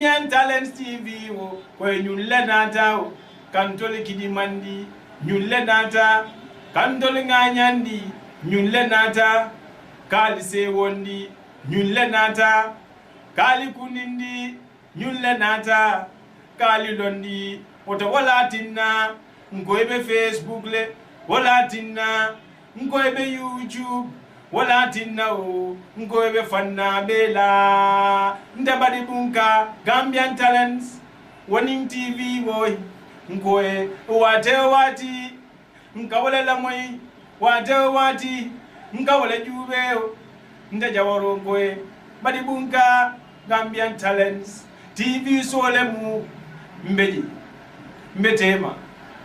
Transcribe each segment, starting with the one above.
Gambian Talents TV wo kwe nyulle nata kantole kidimandi nyulle nata kantole nganyandi nyulle nata kali sewondi nyulle nata kali kunindi nyulle nata kali londi wota wala tinna nkoebe Facebook le wala tinna nkoebe YouTube wala tinna o nkoebe fanna bela ndabadi bunka Gambian Talents Warning TV boy nkoe wati nkawale la moy wati nkawale jube ndajawaro nkoe badi bunka Gambian Talents TV sole mu mbeji mbetema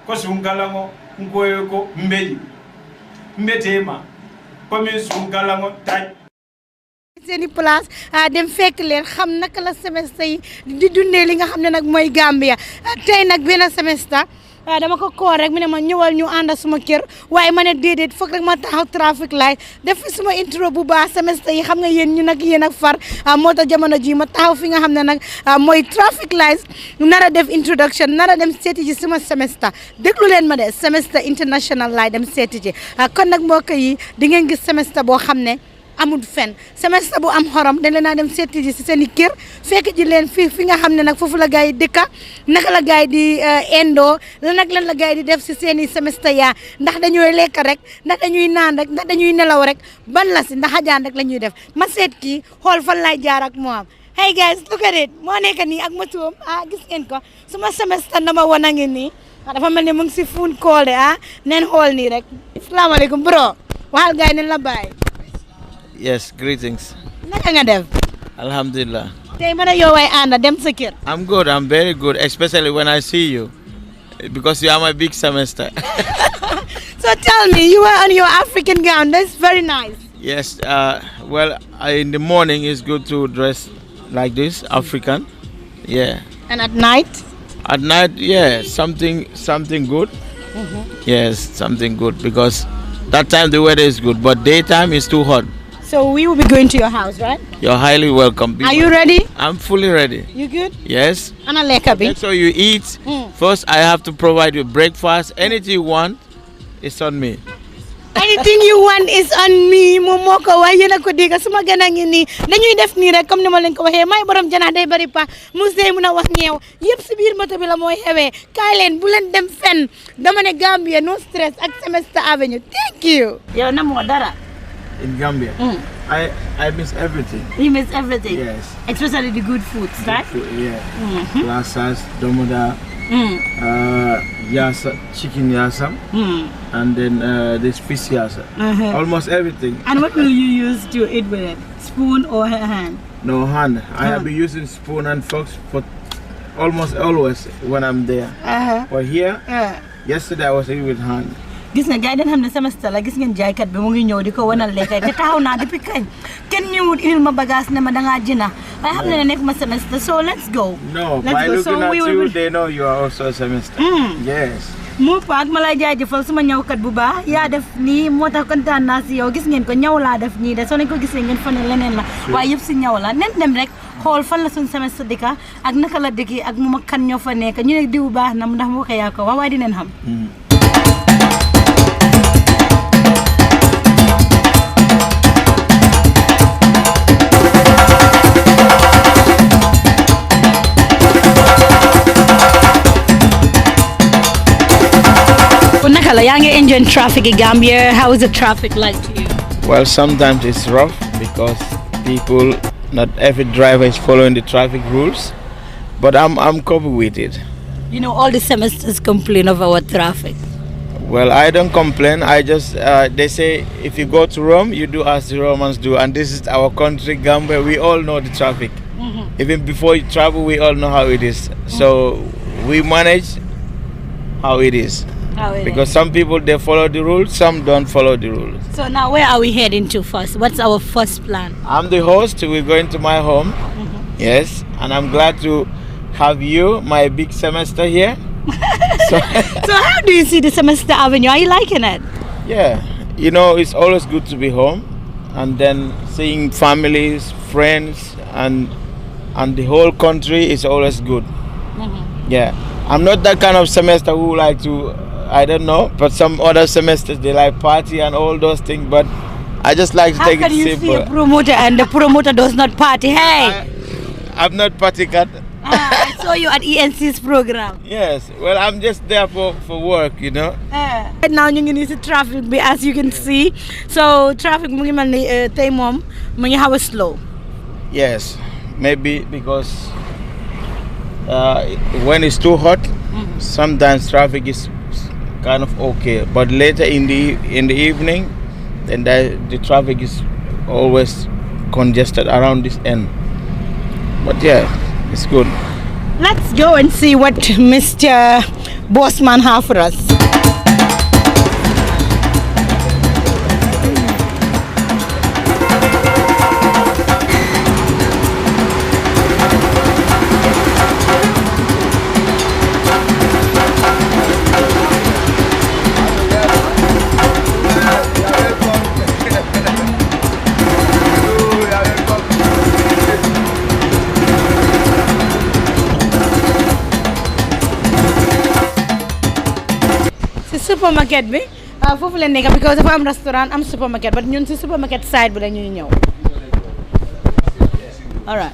ko sungalango nkoe ko mbeji mbetema seeni place dem fekk leen xam naka la semestre yi di dundee li nga xam ne nag mooy Gambia tey nag benn semestre dama ko koor rek mu ne ma ñëwal ñu ànd suma kër waaye ma ne déedéet foog rek ma taxaw traffic light def fi suma intro bu baax semestre yi xam nga yéen ñu nag yéen ak far moo tax jamono ji ma taxaw fi nga xam ne nag mooy traffic light nara def introduction nara dem seeti ji suma semestre déglu leen ma de semestre international laay dem seeti ji kon nag mbokk yi di ngeen gis semestre boo xam ne amul fen semestre bu am xorom dañ leen a dem seeti ji si seen i kër fekk ji leen fi nga xam ne nag foofu la gars yi dëkka naka la gars yi di indoo lan la gars yi di def si seen i semestre yaa ndax dañuy lekk rek ndax dañuy naan rek ndax dañuy nelaw rek ban la si ndax xajaan rek la ñuy def ma seet kii xool fan lay jaar ak moom hey guys look at it moo nekk nii ak ma tuum gis ngeen ko suma semestre dama wan a ngi nii dafa mel ni mu ngi si phone call de neen xool nii rek asalaamaaleykum bro waxal gars yi ne la bàyyi. Yes, greetings. Naka nga def? Alhamdulillah. Tey mana yow way anda dem sa kër. I'm good. I'm very good, especially when I see you, because you are my big semester. So tell me, you were on your African gown. That's very nice. Yes. Well, in the morning it's good to dress like this, African. Yeah. And at night? At night, yeah, something good. Yes, something good, because that time the weather is good, but daytime is too hot. So we will be going to your house, right? You're highly welcome. Are you ready? I'm fully ready. You good? Yes. Ana leka bi. Make sure you eat. First, I have to provide you breakfast. Anything you want, it's on me. Anything you want is on me. Momoko wa yena ko diga suma gana ngi ni. Dañuy def ni rek comme ni ma leen ko waxe may borom jana day bari pa. Musey mu na wax ñew. Yépp ci biir moto bi la moy xewé. Kay leen bu leen dem fenn. Dama ne Gambia no stress ak Semester Avenue. Thank you. Yow na mo dara. In Gambia, I miss everything. You miss everything? Yes. Especially the good foods, right? Food, yeah. Lasas, domoda, yasa, chicken yasam, and then this fish yasa. Almost everything. And what will you use to eat with it? Spoon or hand? No, hand. I have been using spoon and forks for almost always when I'm there. But here, yesterday I was eating with hand. Gis nga gaay dañ xam ne semestre la gis ngeen jaaykat bi mu ngi ñëw di ko wanal lekay te taxaw naa depuis kañ kenn ñëwut indil ma bagage ne ma dangaa jina waaye xam ne nekk ma semestre so let's go. No, by looking at you they know you are also a semester. Yes. mu paak ma lay jaajëfal suma ñëwkat bu baax yaa def nii moo tax kontaan naa si yow gis ngeen ko ñëw laa def nii de soo leen ko gisee ngeen fa ne leneen la waaye yëpp si ñëw la nen dem rek xool fan la suñ semestre dëkka ak naka la dëkki ak mu ma kan ñoo fa nekk ñu ne diw baax na ndax moo ko yaa ko waaye dinañ xam. Yaa ngi enjoy traffic in Gambia. How is the traffic like to you? Well, sometimes it's rough because people, not every driver is following the traffic rules, but I'm coping with it. You know, all the semesters complain of our traffic. Well, I don't complain. I just, they say if you go to Rome, you do as the Romans do, and this is our country, Gambia. We all know the traffic. Even before you travel, we all know how it is. So we manage how it is. Because some people they follow the rules, some don't follow the rules. So now where are we heading to first? What's our first plan? I'm the host. We're going to my home. Yes, and I'm glad to have you, my big semester here. So how do you see the Semester Avenue? Are you liking it? Yeah, you know, it's always good to be home and then seeing families, friends, and and the whole country is always good. Yeah, I'm not that kind of semester who like to, I don't know, but some other semesters they like party and all those things, but I just like to take it simple. How can you see a promoter and the promoter does not party? Hey! I'm not party cat. I saw you at ENC's program. Yes, well, I'm just there for work, you know. Right now ñu ngi nii si traffic bi, as you can see. So traffic mu ngi mel ni tey moom mu ngi xaw a slow. Yes, maybe because when it's too hot, sometimes traffic is kind of okay, but later in the evening, then the traffic is always congested around this end. But yeah, it's good. Let's go and see what Mr. Bossman have for us. Supermarket bi foofu leen nekk because dafa am restaurant am supermarket but ñun si supermarket side bi la ñuy ñëw. All right.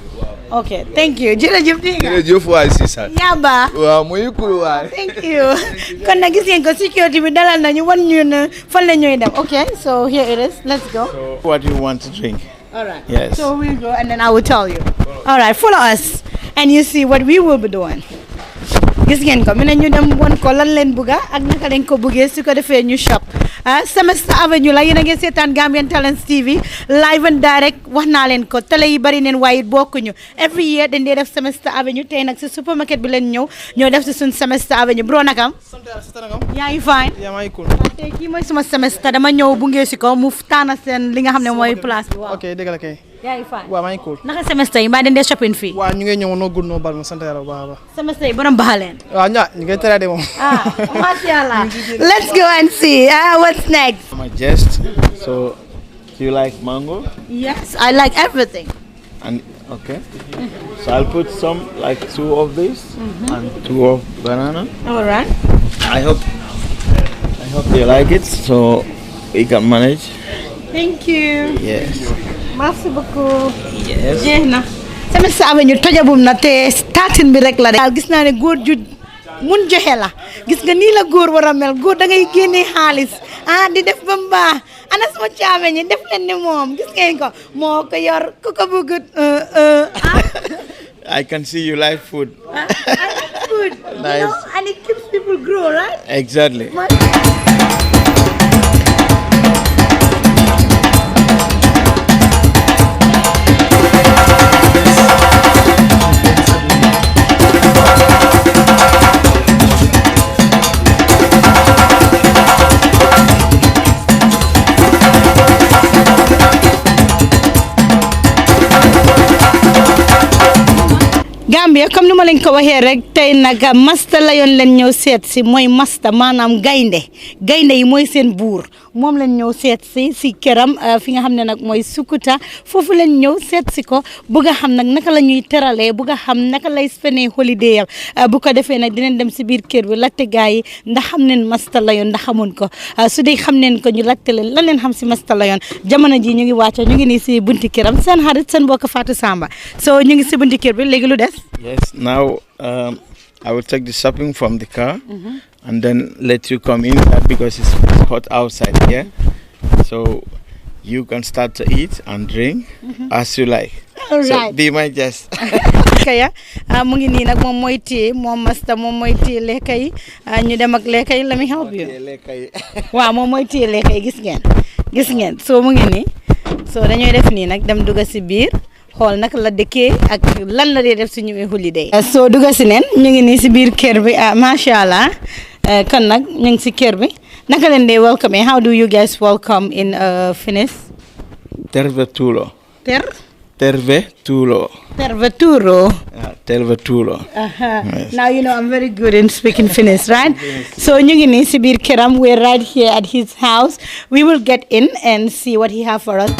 Okay, thank you. Jërëjëf Diga. Jërëjëf waay si sa. Yaba. Waaw muy cool waay. Thank you. Kon nag gis ngeen ko security bi dalal nañu wan ñu ne fan la ñuy dem. Okay, so here it is. Let's go. So, what do you want to drink? All right. Yes. So we'll go and then I will tell you. All right, follow us and you see what we will be doing. Gis ngeen ko mu ne ñu dem won ko lan leen bëgga ak naka leen ko bëggee su ko defee ñu shop Semester Avenue la yéen a ngi seetaan Gambian Talents TV live and direct wax naa leen ko télé yi bari neen waaye bokkuñu every year dañ dee def Semester Avenue tey nag si supermarket bi leen ñoo def si suñ Semester Avenue bro nakam yaa ngi fine yaa may cool tey kii mooy suma semester dama ñëw bungee si ko mu taana seen li nga xam ne mooy place bi waaw ok dëgg la kay yaa ngi fine waaw maa ngi cool naka semester yi mbaa dañ dee shopping fii waaw ñu ngi ñëw noo gudd noo bal ma sant yàlla bu baax a baax semester yi borom baax leen waaw ñu ngi tere de moom mashallah let's go and see what's next My jest. So, do you like mango? yes I like everything And okay. So I'll put some like 2 of these and 2 of banana. all right I hope they like it, so we can manage. thank you Yes. merci beaucoup Yes. jeex na Semester Avenue tojabum na te starting bi rek la de gis naa ne góor ju mun joxe la gis nga nii la góor war a mel góor da ngay génne xaalis di def ba mbaax ana sama caame ñi def leen ni moom gis ngeen ko moo ko yor ku ko bëggut I can see you like food. I like food Nice. you know and it keeps people grow right Exactly. Gambia comme ni ma leen ko waxee rek tey nag masta la yoon leen ñëw seet si mooy masta maanaam gaynde yi mooy seen buur moom leen ñëw seet si këram fi nga xam ne nag mooy Sukuta foofu leen ñëw seet si ko bëgg a xam nag naka la ñuy teralee bëgg a xam naka lay spendee holiday bu ko defee nag dinañ dem si biir kër bi laajte gaa yi ndax xam neen masta la yoon ndax xamuñ ko su dee xam neen ko ñu laajte leen lan leen xam si masta la yoon jamono ji ñu ngi wàcce ñu ngi nii si bunti këram seen xarit seen mbokk Fatou Samba so ñu ngi si bunti kër bi léegi lu des Yes. Now I will take the shopping from the car and then let you come inside because it's hot outside here. So you can start to eat and drink as you like. All So right. be my guest. kaya mu ngi nii nag moom mooy téye moom masta moom mooy téye lekka yi ñu dem ak lekka yi let me help you waaw moom mooy téye lekka yi gis ngeen soo mu ngi nii soo dañooy def nii nag dem dugga si biir xool nag la dëkkee ak lan la dee def su ñëwee holiday soo dugga si neen ñu ngi nii si biir kër bi macha allah kon nag ñu ngi si kër bi naka leen dee welcome how do you guys welcome in Finnish Tervetuloa. Tervetuloa. Tervetuloa. Yes. Now you know I'm very good in speaking Finnish, right? So ñu ngi nii si biir këram we're right here at his house. We will get in and see what he have for us.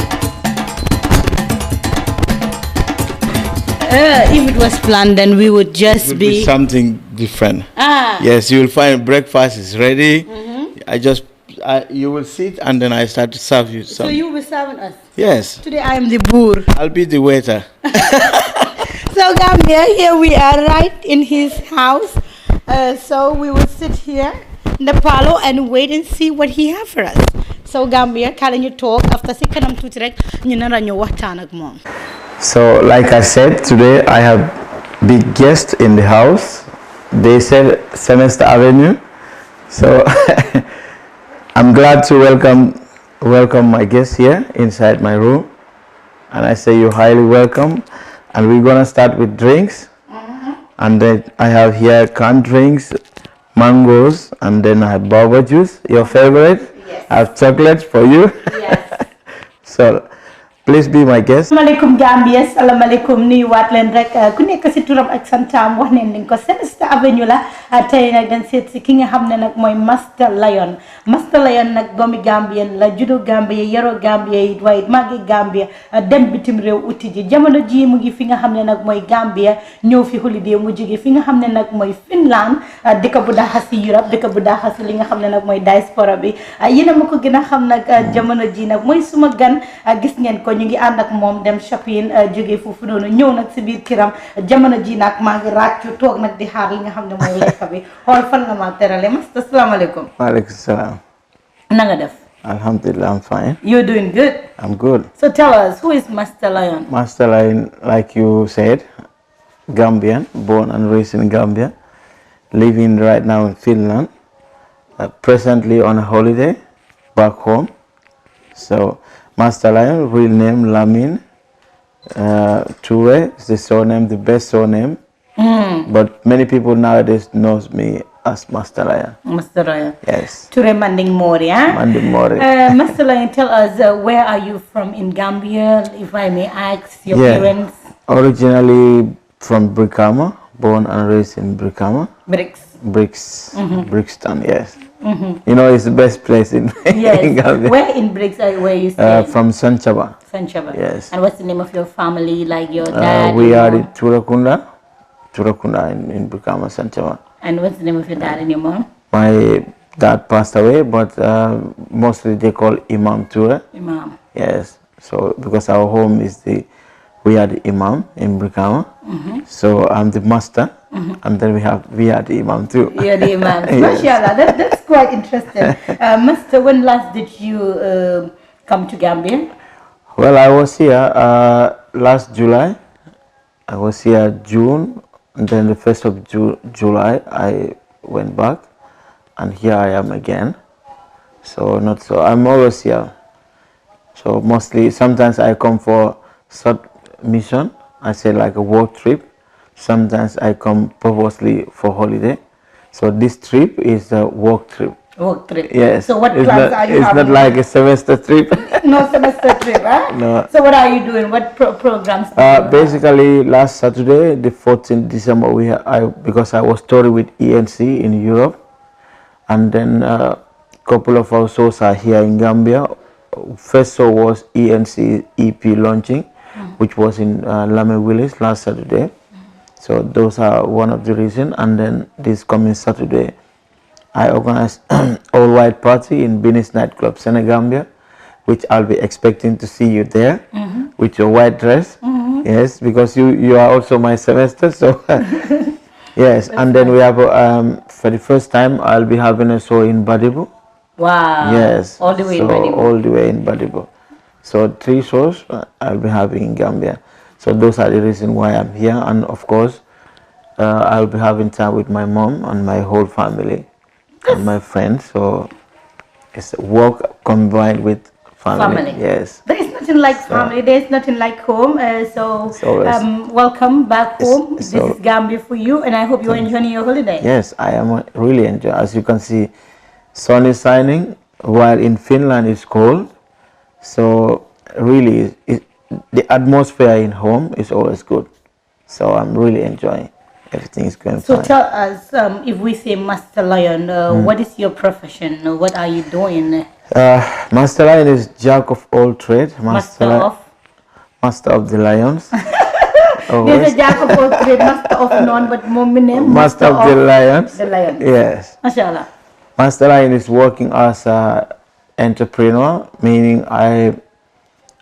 If it was planned, then we would just It would be something different. Yes, you will find breakfast is ready. You will sit and then I start to serve you So some. you will be serving us? Yes. Today I am the boor. I'll be the waiter. So Gambia, here we are right in his house. So we will sit here in the parlor and wait and see what he has for us. So Gambia, can you talk after si kanam tuti rek ñu nara ñu waxtaan ak mom. So like I said, today I have big guests in the house. They said Semester Avenue. So I'm glad to welcome my guests here inside my room. And I say you're highly welcome. And we're gonna start with drinks. And then I have here canned drinks, mangoes, and then I have boba juice, your favorite. Yes. I have chocolates for you. Yes. So please be my guest. Assalamualaikum Gambia, assalamualaikum ni wat len rek ku nek ci turam ak santam wax neen dañ ko Semester Avenue la tay nak dañ set ci ki nga xamne nak moy Master Lion nak doomi Gambian la judo Gambia yaro Gambia way magi Gambia dem bitim rew uti ji jamono ji mu ngi fi nga xamne nak moy Gambia ñew fi holiday mu joge fi nga xamne nak moy Finland deka bu daxa ci Europe deka bu daxa ci li nga xamne nak moy diaspora bi yena mako gëna xam nak jamono ji nak moy suma gan gis ngeen ko ñu ngi ànd ak moom dem shopping jóge foofu noonu ñëw nag si biir kiram jamono ji nag maa ngi ràccu toog nag di xaar li nga xam ne mooy lekk bi xool fan la ma terale Master asalaamaaleykum. Waalaikum salam. Na nga def. Alhamdulillah, I'm fine. You're doing good. I'm good. So tell us, who is Master Lion? Master Lion, like you said, Gambian, born and raised in Gambia, living right now in Finland, presently on a holiday back home. So Master Lion, real name Lamin Touray is the surname, the best surname. But many people nowadays knows me as Master Lion. Master Lion. Yes. Touray Manding Mori, huh? Manding Mori. Master Lion, tell us where are you from in Gambia, if I may ask your parents? Originally from Brikama, born and raised in Brikama. Brixton, yes. You know, it's the best place in, in Gambia. Where in Briggs where you stay? From Sanchaba. Sanchaba. Yes. And what's the name of your family, like your dad? We are in Turakunda in Brikama, Sanchaba. And what's the name of your dad and your mom? My dad passed away, but mostly they call Imam Touray. Imam. Yes. So because our home is we are the Imam in Brikama. So I'm the master. And then we are the Imam too. You're the Imam. Mashallah, that's quite interesting. Master, when last did you come to Gambia? Well, I was here last July. I was here June, and then the 1st of July I went back, and here I am again. So I'm always here. So mostly, sometimes I come for short mission. I say like a work trip. Sometimes I come purposely for holiday. So this trip is a work trip. Work trip. Yes. So what plans are you having? It's not like a semester trip. No semester trip, huh? No. So what are you doing? What programs do you have? Basically, last Saturday, the 14th December, because I was touring with ENC in Europe, and then a couple of our shows are here in Gambia. First show was ENC EP launching, which was in Lame Willis last Saturday. So those are one of the reasons. And then this coming Saturday, I organized all-white party in Benis nightclub, Senegambia, which I'll be expecting to see you there with your white dress. Yes, because you are also my semester. So yes, that's and then we have for the first time I'll be having a show in Badibu. Wow. Yes. All the way in Badibu. All the way in Badibu. So 3 shows I'll be having in Gambia. So those are the reasons why I'm here, and of course, I'll be having time with my mom and my whole family and my friends. So it's work combined with family. Yes. There is nothing like family. There is nothing like home. Welcome back home. This is Gambia for you, and I hope you're enjoying your holiday. Yes, I am really enjoying. As you can see, sun is shining, while in Finland it's cold. So really, the atmosphere in home is always good. So I'm really enjoying. Everything is going fine. So tell us, if we say Master Lion, what is your profession? What are you doing? Master Lion is jack of all trades. Master of the lions. There's a jack of all trades, master of none, but name Master of the Lions. The Lions. Yes. Mashallah. Master Lion is working as an entrepreneur, meaning I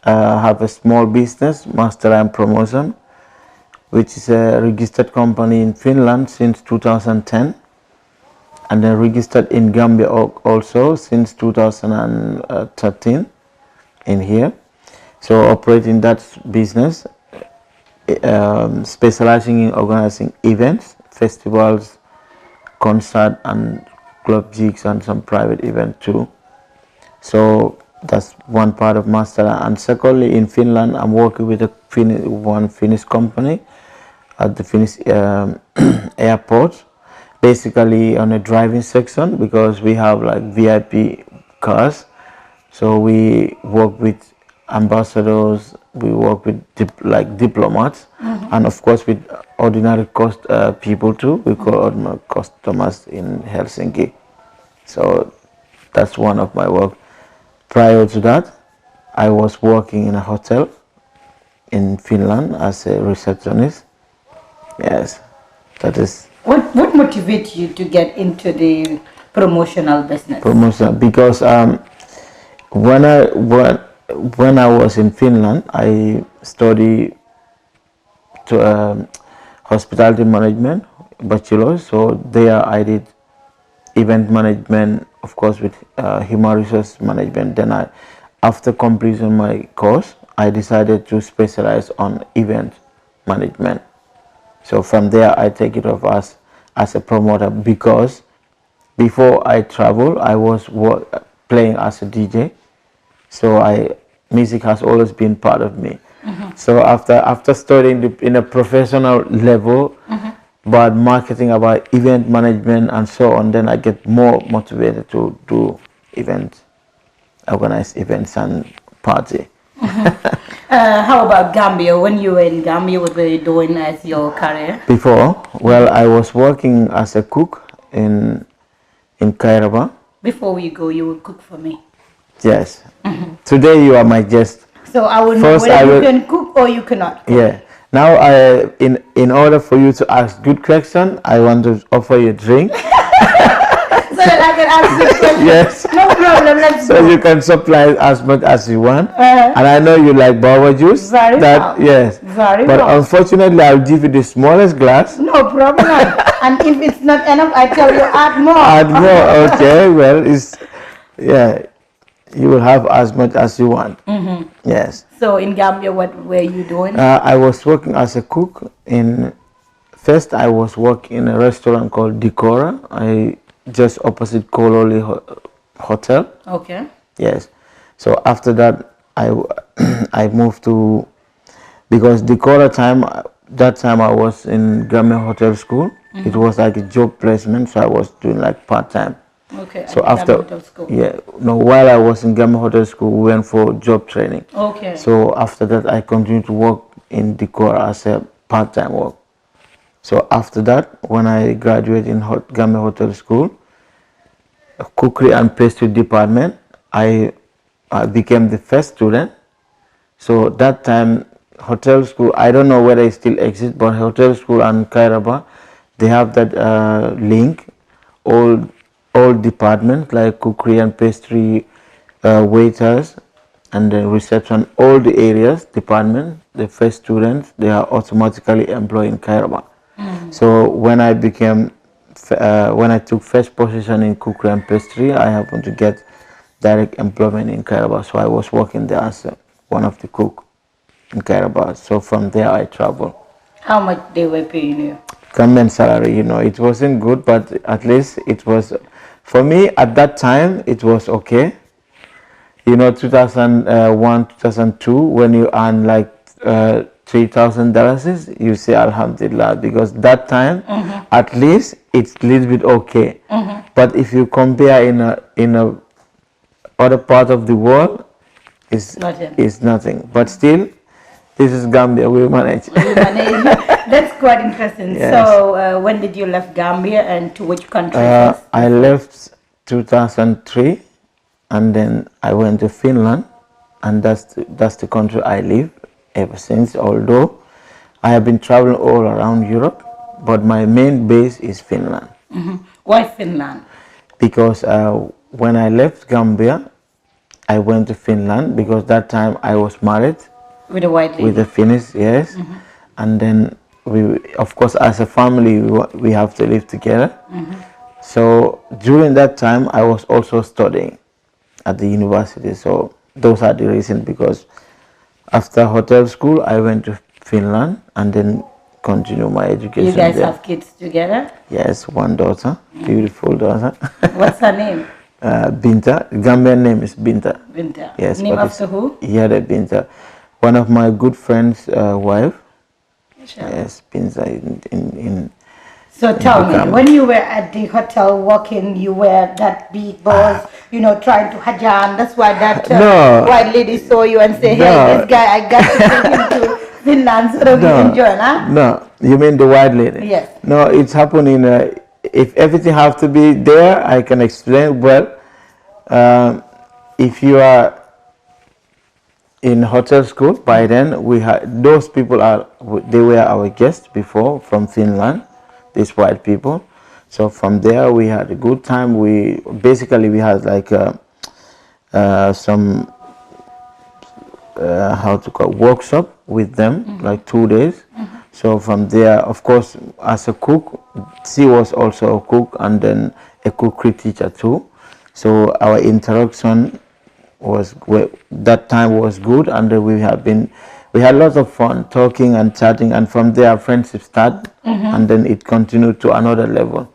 have a small business, Master Lion Promotion, which is a registered company in Finland since 2010, and then registered in Gambia also since 2013 in here. So operating that business, specializing in organizing events, festivals, concert and club gigs, and some private event too. So that's one part of Master. And secondly, in Finland, I'm working with one Finnish company at the Finnish airport, basically on a driving section, because we have like VIP cars. So we work with ambassadors, we work with diplomats, and of course with ordinary people too. We call ordinary customers in Helsinki. So that's one of my work. Prior to that, I was working in a hotel in Finland as a receptionist. Yes, that is. What motivates you to get into the promotional business? Promotional, because when I was in Finland, I studied hospitality management, bachelor. So there I did event management, of course, with human resource management. Then after completing my course, I decided to specialize on event management. So from there, I take it off as a promoter, because before I travel, I was playing as a DJ. So music has always been part of me. So after studying in a professional level, but marketing about event management and so on, then I get more motivated to do events, organize events and party. How about Gambia? When you were in Gambia, what were you doing as your career? Before, well, I was working as a cook in Kairaba. Before we go, you will cook for me. Yes. Today you are my guest. So I will know whether you can cook or you cannot cook. Yeah. Now, in order for you to ask good question, I want to offer you a drink. So that I can ask good questions. Yes. No problem. Let's So go. you can supply as much as you want. And I know you like baba juice. Very well. Yes. Very but well. unfortunately, I'll give you the smallest glass. No problem. And if it's not enough, I tell you add more. Add more. Okay. Well, you will have as much as you want. Yes. So in Gambia, what were you doing? I was working as a cook first I was working in a restaurant called Decora. Just opposite Kololi Hotel. Okay. Yes. So after that, I moved to, because Decora that time I was in Gambian Hotel School. It was like a job placement, so I was doing like part-time. Okay. So while I was in Gambian Hotel School, we went for job training. Okay. So after that, I continued to work in Decora as a part-time work. So after that, when I graduated in Gambian Hotel School, cookery and pastry department, I became the first student. So that time, hotel school, I don't know whether it still exists, but hotel school and Kairaba, they have that link. All departments like cookery and pastry, waiters, and then reception, all the areas, department, the first students, they are automatically employed in Kairaba. So when I took first position in cookery and pastry, I happened to get direct employment in Kairaba. So I was working there as one of the cook in Kairaba. So from there I traveled. How much they were paying you? Gambian salary, it wasn't good, but at least it was, for me at that time, it was okay. 2001, 2002, when you earn like $3,000, you say Alhamdulillah, because that time, at least it's a little bit okay. But if you compare in a other part of the world, it's nothing. But still, this is Gambia, we manage. That's quite interesting. Yes. So when did you left Gambia and to which country? I left 2003, and then I went to Finland, and that's the country I live ever since. Although I have been traveling all around Europe, but my main base is Finland. Why Finland? Because when I left Gambia, I went to Finland because that time I was married With a white lady? with a Finnish, yes. And then we, of course, as a family, we have to live together. So during that time, I was also studying at the university. So those are the reasons, because after hotel school, I went to Finland and then continue my education. You guys there. have kids together? Yes, one daughter, beautiful daughter. What's her name? Binta. Gambian name is Binta. Binta. Yes. Name but after who? Yeah, the Binta. One of my good friends' wife. Yes, Binta in So tell me, when you were at the hotel working, you were that big boss, you know, trying to hajam. That's why that white lady saw you and say, hey, this guy, I got to take him to Finland so that we enjoy, huh? No, you mean the white lady? Yes. No, it's happening. If everything have to be there, I can explain. Well, if you are in hotel school, by then we had those people they were our guests before from Finland, these white people. So from there we had a good time. We had like some how to call workshop with them, like 2 days. So from there, of course, as a cook, she was also a cook and then a cookery teacher too. So our interaction that time was good, and we had lots of fun talking and chatting, and from there friendship started, and then it continued to another level.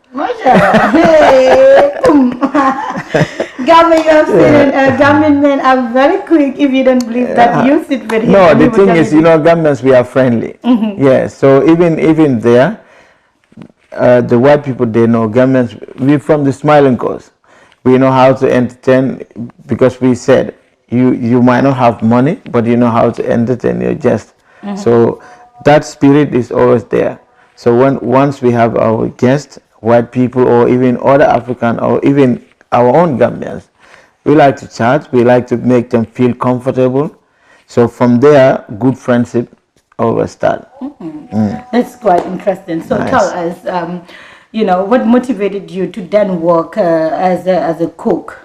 Gambian, you have said Gambian men are very quick. If you don't believe that, you sit with him. No, the thing is, Gambians, we are friendly. Yeah, so even there, the white people, they know Gambians. We're from the Smiling Coast. We know how to entertain, because we said you might not have money, but you know how to entertain your guests. So that spirit is always there. So once we have our guests, white people or even other African or even our own Gambians, we like to chat. We like to make them feel comfortable. So from there, good friendship always start. That's quite interesting. So Nice. tell us, you know, what motivated you to then work as a cook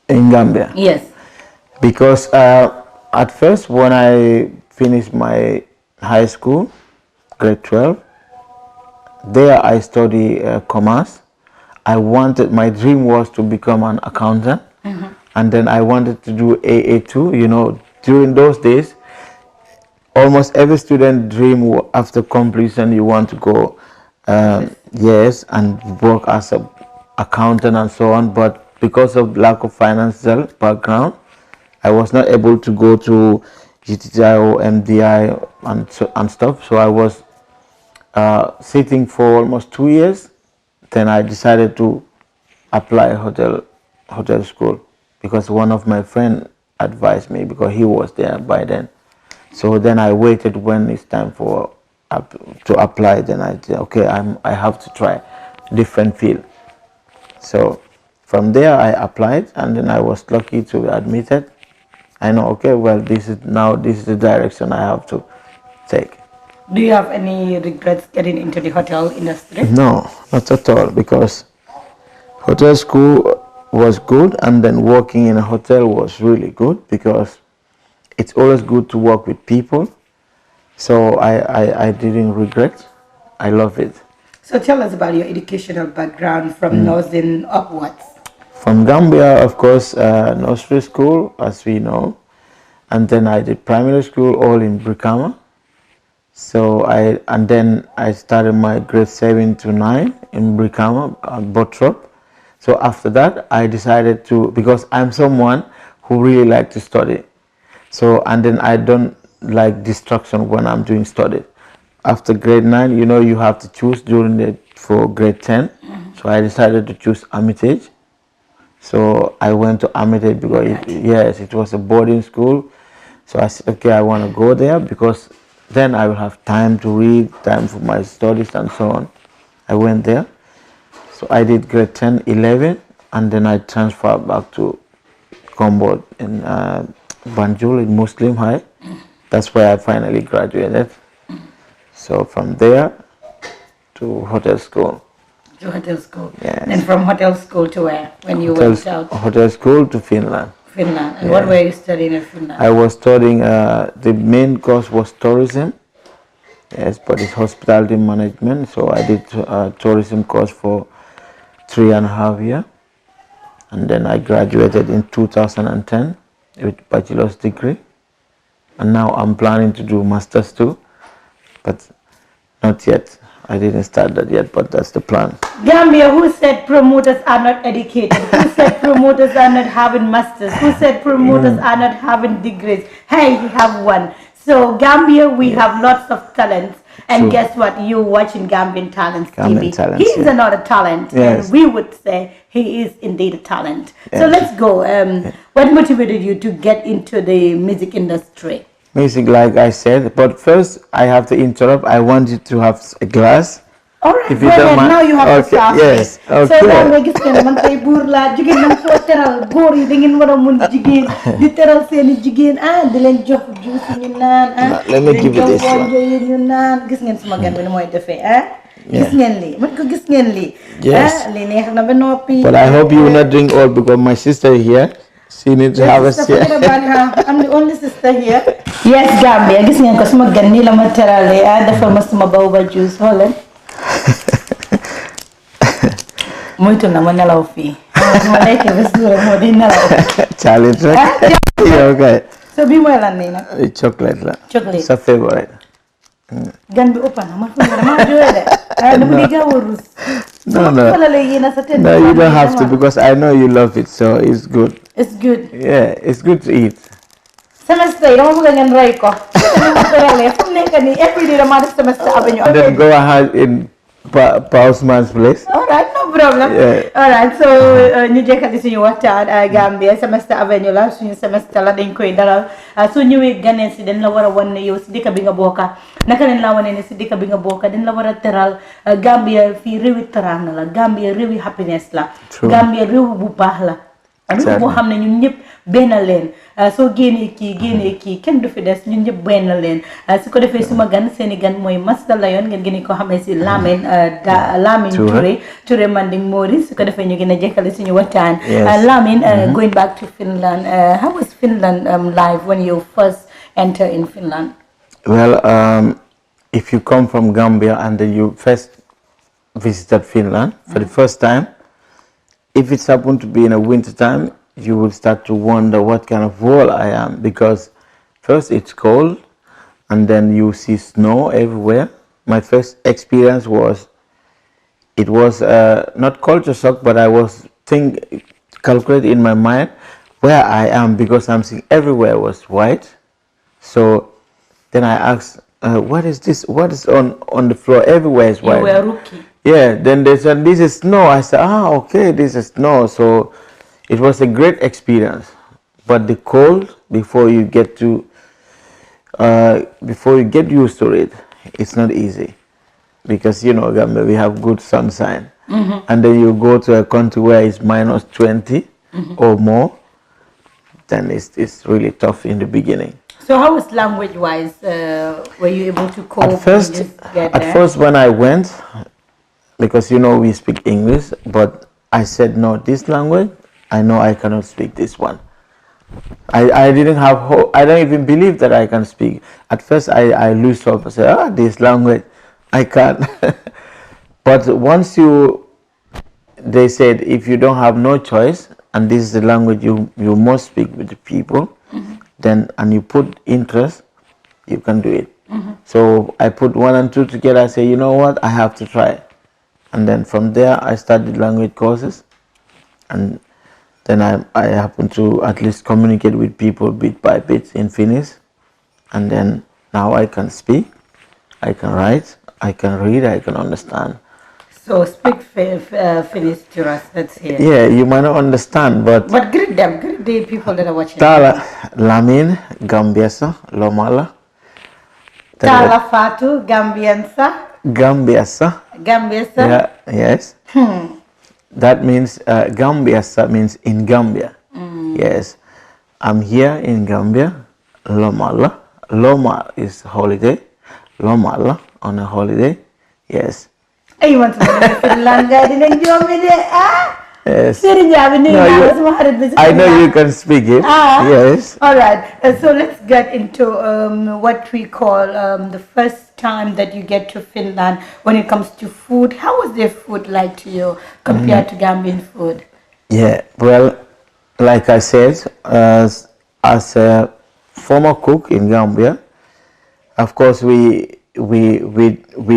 in Gambia? Yes. Because at first, when I finished my high school, grade 12, there I studied commerce. My dream was to become an accountant, and then I wanted to do AA2. You know, during those days, almost every student dream after completion, you want to go, yes, and work as an accountant and so on. But because of lack of financial background, I was not able to go to GTI or MDI and stuff. So I was sitting for almost 2 years. Then I decided to apply hotel school, because one of my friends advised me, because he was there by then. So then I waited when it's time to apply. Then I said, okay, I have to try different field. So from there I applied, and then I was lucky to be admitted. I know, okay, well, this is the direction I have to take. Do you have any regrets getting into the hotel industry? No, not at all, because hotel school was good, and then working in a hotel was really good, because it's always good to work with people. So I didn't regret. I love it. So tell us about your educational background from nursing upwards. From Gambia, of course, nursery school, as we know, and then I did primary school all in Brikama. So then I started my grade 7 to 9 in Brikama at Bottrop. So after that, I decided to, because I'm someone who really like to study. So, and then I don't like distraction when I'm doing study. After grade 9, you know, you have to choose for grade 10. So I decided to choose Armitage. So I went to Armitage because it was a boarding school. So I said, okay, I want to go there, because then I will have time to read, time for my studies and so on. I went there. So I did grade 10, 11, and then I transferred back to Combo in Banjul in Muslim High. That's where I finally graduated. So from there to hotel school. To hotel school. Yes. And from hotel school to where? When you went out? Hotel school to Finland. Finland. And what were you studying in Finland? I was studying, the main course was tourism. Yes, but it's hospitality management. So I did a tourism course for 3.5 years. And then I graduated in 2010 with bachelor's degree. And now I'm planning to do master's too, but not yet. I didn't start that yet, but that's the plan. Gambia, who said promoters are not educated? Who said promoters are not having masters? Who said promoters are not having degrees? Hey, we have one. So Gambia, we have lots of talents. And True. guess what? You're watching Gambian Talents Gambian TV. Talents, He is another talent. Yes. And we would say he is indeed a talent. So Yes. let's go. What motivated you to get into the music industry? Music, like I said, but first I have to interrupt. I want you to have a glass. All right, If go you don't ahead. mind. Now you have to Okay, start. yes, okay. So Gambia gis ngeen man tay buur la jigéen man ko teral góor yi da ngeen war a mun jigéen di teral seeni jigéen di leen jox juice ñu naan Let me give you this one. ñu naan gis ngeen suma gan bi ni mooy defee gis ngeen lii man ko gis ngeen lii Yes. lii neex na ba noppi. But I hope you will not drink all because my sister here, she needs to have a Sister, forget share. about her. I'm the only sister here. Yes, Gambia gis ngeen ko suma gan nii la ma teralee defal ma suma baobab juice xool leen moytu na ma nelaw fii ma lekkee ba suur moo di nelaw. Charlie, yeah, okay. So bii mooy lan nii nag. Chocolate la. Chocolate. It's a favorite. gan bi ëpp na ma xam nga dama jooy de dama di gaaw a rus. No, no, you don't have to because I know you love it, so it's good. It's good. Yeah, it's good to eat. Semester yi dama bëgg ngeen rey ko. dama ko teralee fu mu nekk nii every day dama def Semester Avenue. And then go ahead in Pausman's place. All right, no problem. Yeah. All right, so ñu jekkati suñu waxtaan Gambia Semester Avenue la suñu semester la dañ koy dalal soo ñëwee ganeen si dañ la war a wan ne yow si dëkk bi nga bokka naka lañ la wane ne si dëkk bi nga bokka dañ la war a teral Gambia fii réewi teraanga la Gambia réewi happiness la. True. Gambia réew bu baax la. réew boo xam ne ñun ñëpp benn leen soo génnee kii kenn du fi des ñun ñëpp benn leen su ko defee suma gan seeni gan mooy Master Lion ngeen gën ko xamee si Lamin Touray Manding Mori su ko defee ñu gën a jekkale suñu waxtaan. Lamin, going back to Finland, how was Finland life when you first enter in Finland? Well, if you come from Gambia and then you first visited Finland for the first time, if it's happened to be in a winter time, you will start to wonder what kind of world I am, because first it's cold and then you see snow everywhere. My first experience was, it was not culture shock, but I was calculating in my mind where I am, because I'm seeing everywhere was white. So then I asked, what is this? What is on the floor? Everywhere is white. You were rookie. Yeah, then they said, this is snow. I said, okay, this is snow. So it was a great experience. But the cold, before you get used to it, it's not easy. Because, you know, Gambia, we have good sunshine. And then you go to a country where it's minus 20 or more, then it's really tough in the beginning. So how was language-wise? Were you able to cope? At first when I went, because you know we speak English, but I said no, this language I know I cannot speak this one. I didn't have hope. I don't even believe that I can speak. At first I lose hope. I said, this language I can't. But once they said if you don't have no choice and this is the language you must speak with the people, then and you put interest, you can do it. So I put 1 and 2 together. I say, you know what, I have to try. And then from there I started language courses, and then I happened to at least communicate with people bit by bit in Finnish, and then now I can speak, I can write, I can read, I can understand. So speak Finnish to us, let's hear. Yeah, you might not understand, but greet the people that are watching. Tala Lamin Gambiasa Lomala. Tala Fatu Gambiansa. Gambiasa. Yeah, yes. That means Gambiasa means in Gambia. Yes, I'm here in Gambia. Lomala. Loma is holiday. Lomala on a holiday. Yes. Ay, man, Finland guy didn't join me there. Ah? Yes. No, I know you can speak it. Yes. All right. So let's get into what we call the first time that you get to Finland when it comes to food. How was their food like to you compared to Gambian food? Yeah. Well, like I said, as a former cook in Gambia, of course we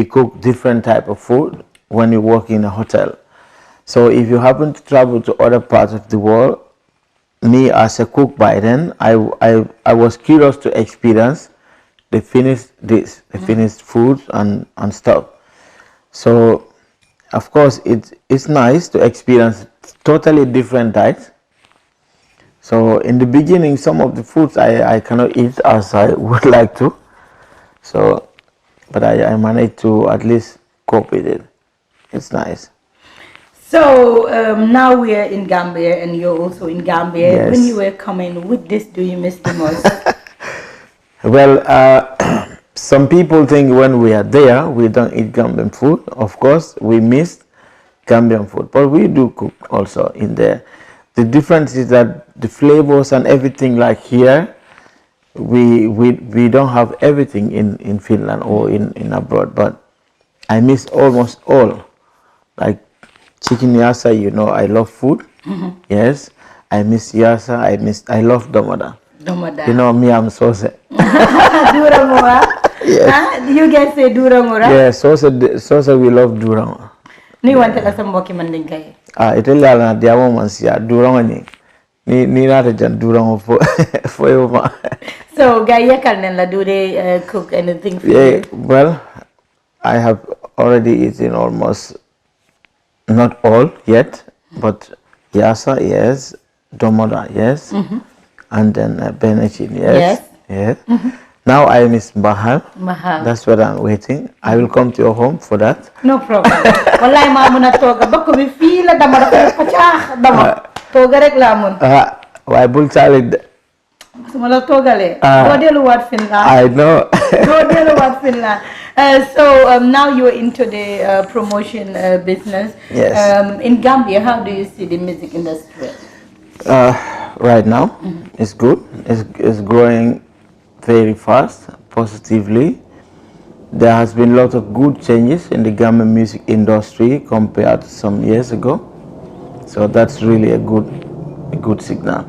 cook different type of food when you work in a hotel. So if you happen to travel to other parts of the world, me as a cook by then, I was curious to experience the finished dish, the finished food and stuff. So of course it's nice to experience totally different diets. So in the beginning, some of the foods I cannot eat as I would like to. So, but I managed to at least cope with it. It's nice. So now we are in Gambia and you're also in Gambia. Yes. When you were coming, what dish do you miss the most? Well, some people think when we are there, we don't eat Gambian food. Of course, we miss Gambian food, but we do cook also in there. The difference is that the flavors and everything like here, we don't have everything in Finland or in abroad, but I miss almost all. Like chicken yassa, you know, I love food. Yes, I miss yassa. I love domoda. Domoda. You know me, I'm sauce. Duramora. Yes. You guys say duramora. Yeah, sauce we love durang. Ni wante la sambo ki mandinkai. Italia na diamo mansia durang ni na jan durang for you. So gaya kalnela, do they cook anything for you? Well, I have already eaten almost, not all yet, but yassa, yes, domoda, yes, and then benachin, yes. Yes. Now I miss Bahal. That's what I'm waiting. I will come to your home for that. No problem. Wallahi mamun na toga. Bako mi fila damar ka pachah damar. Toga rek lamun. Why bull salad? Sumala toga le. Godelu wat Finland. I know. Godelu wat Finland. So now you're into the promotion business. Yes. In Gambia, how do you see the music industry? Right now, it's good. It's growing very fast, positively. There has been a lot of good changes in the Gambian music industry compared to some years ago. So that's really a good signal.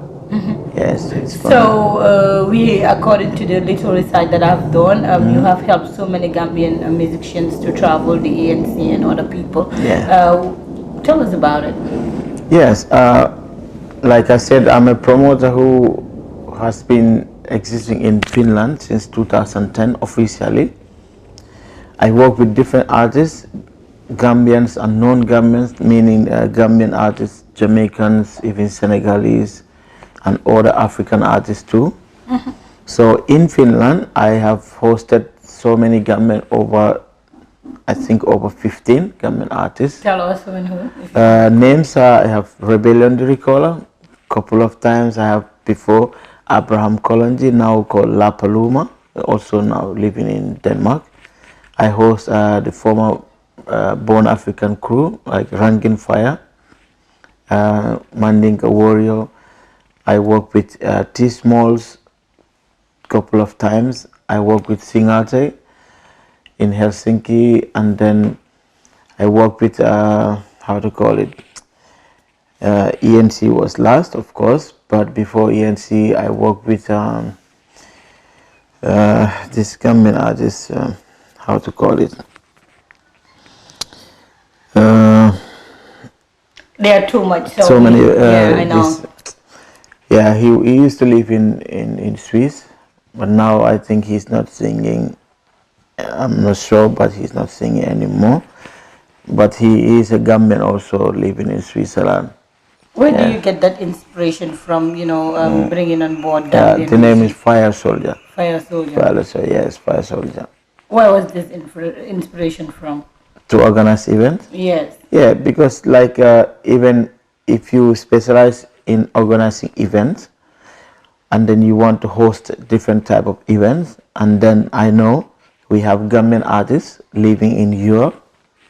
Yes, it's fun. So we, according to the little research that I've done, you have helped so many Gambian musicians to travel, the ANC and other people. Yeah. Tell us about it. Yes, like I said, I'm a promoter who has been existing in Finland since 2010 officially. I work with different artists, Gambians and non-Gambians, meaning Gambian artists, Jamaicans, even Senegalese, and other African artists too. So in Finland, I have hosted so many Gambian I think over 15 Gambian artists. Tell us who. Names are, I have Rebellion the Recaller, couple of times. I have before Abraham Kolanji, now called La Paloma, also now living in Denmark. I host the former Born African crew like Rankin Fire, Mandinka Warrior. I work with T-Smalls couple of times. I work with Singate in Helsinki, and then I work with how to call it, ENC was last, of course, but before ENC I worked with this Gambian artist, how to call it, there are too much. so many. Yeah, I know. Yeah, he used to live in Swiss, but now I think he's not singing. I'm not sure, but he's not singing anymore. But he is a Gambian also living in Switzerland. Where do you get that inspiration from, you know, bringing on board Gambian the name is Fire Soldier. Fire Soldier. Fire Soldier, yes, Fire Soldier. Where was this inspiration from? To organize events? Yes. Yeah, because like even if you specialize in organizing events and then you want to host different type of events, and then I know we have Gambian artists living in Europe.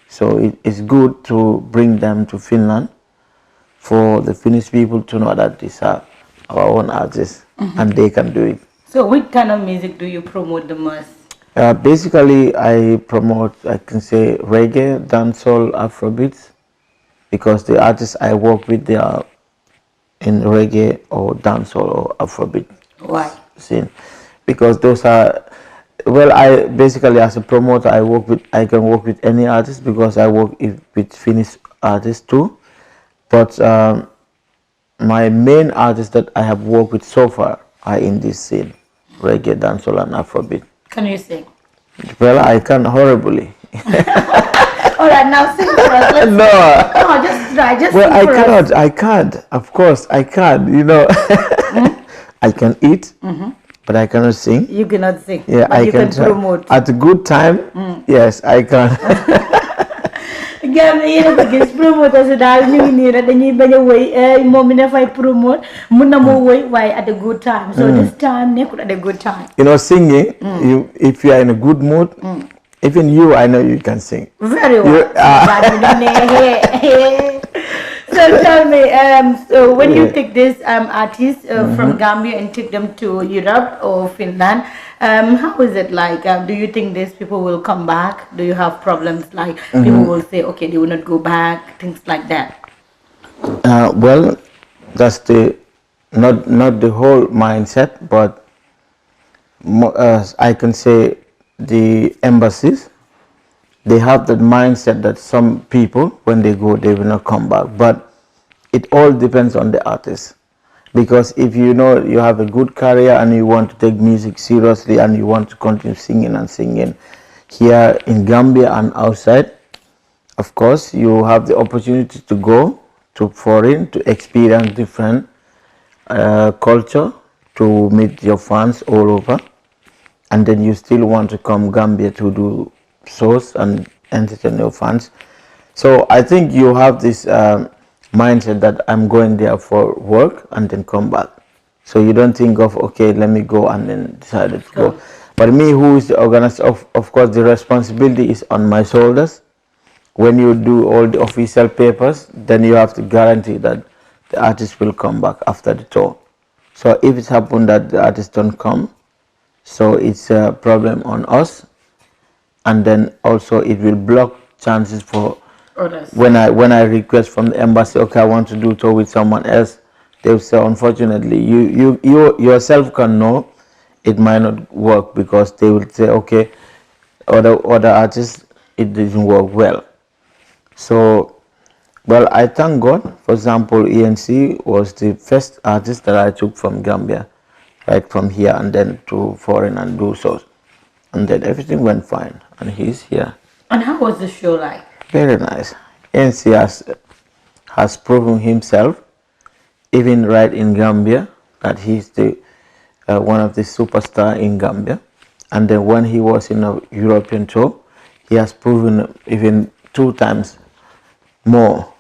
So it's good to bring them to Finland for the Finnish people to know that these are our own artists and they can do it. So which kind of music do you promote the most? Basically, I promote, I can say, reggae, dancehall, Afrobeats, because the artists I work with, they are in reggae or dancehall or Afrobeat. Why? Scene. Because those are, well, I basically as a promoter, I can work with any artist because I work with Finnish artists too. But my main artists that I have worked with so far are in this scene, reggae, dancehall, and Afrobeat. Can you sing? Well, I can horribly. All right, now sing for us. Let's no, just try. Just well, sing for us. I can't. Of course, I can't. You know, I can eat, but I cannot sing. You cannot sing. Yeah, but I you can promote. At a good time, yes, I can. Gambia yéen a ko gis promoteur si daal ñu ngi nii rek dañuy bañ a woy moom mi dafay promote mun na moo woy waaye at a good time. So this time nekkul at a good time. You know, singing. If you are in a good mood, even you, I know you can sing. Very well. So tell me, so when you take these artists from Gambia and take them to Europe or Finland, how is it like? Do you think these people will come back? Do you have problems like people will say, okay, they will not go back, things like that? Well, that's the not the whole mindset, but I can say the embassies, they have that mindset that some people, when they go, they will not come back. But it all depends on the artist. Because if you know you have a good career and you want to take music seriously and you want to continue singing and singing here in Gambia and outside, of course, you have the opportunity to go to foreign to experience different culture, to meet your fans all over. And then you still want to come Gambia to do shows and entertain your fans. So I think you have this mindset that I'm going there for work and then come back. So you don't think of, okay, let me go and then decide to go. But me, who is the organizer, of course, the responsibility is on my shoulders. When you do all the official papers, then you have to guarantee that the artist will come back after the tour. So if it happens that the artist don't come, so it's a problem on us, and then also it will block chances for others. When I request from the embassy, okay, I want to do tour with someone else, they will say, unfortunately, you yourself can know it might not work, because they will say, okay, other artists, it didn't work well. So, well, I thank God. For example, ENC was the first artist that I took from Gambia, right from here and then to foreign and do shows. And then everything went fine, and he's here. And how was the show like? Very nice. ENC has proven himself, even right in Gambia, that he's the one of the superstars in Gambia. And then when he was in a European tour, he has proven even 2 times more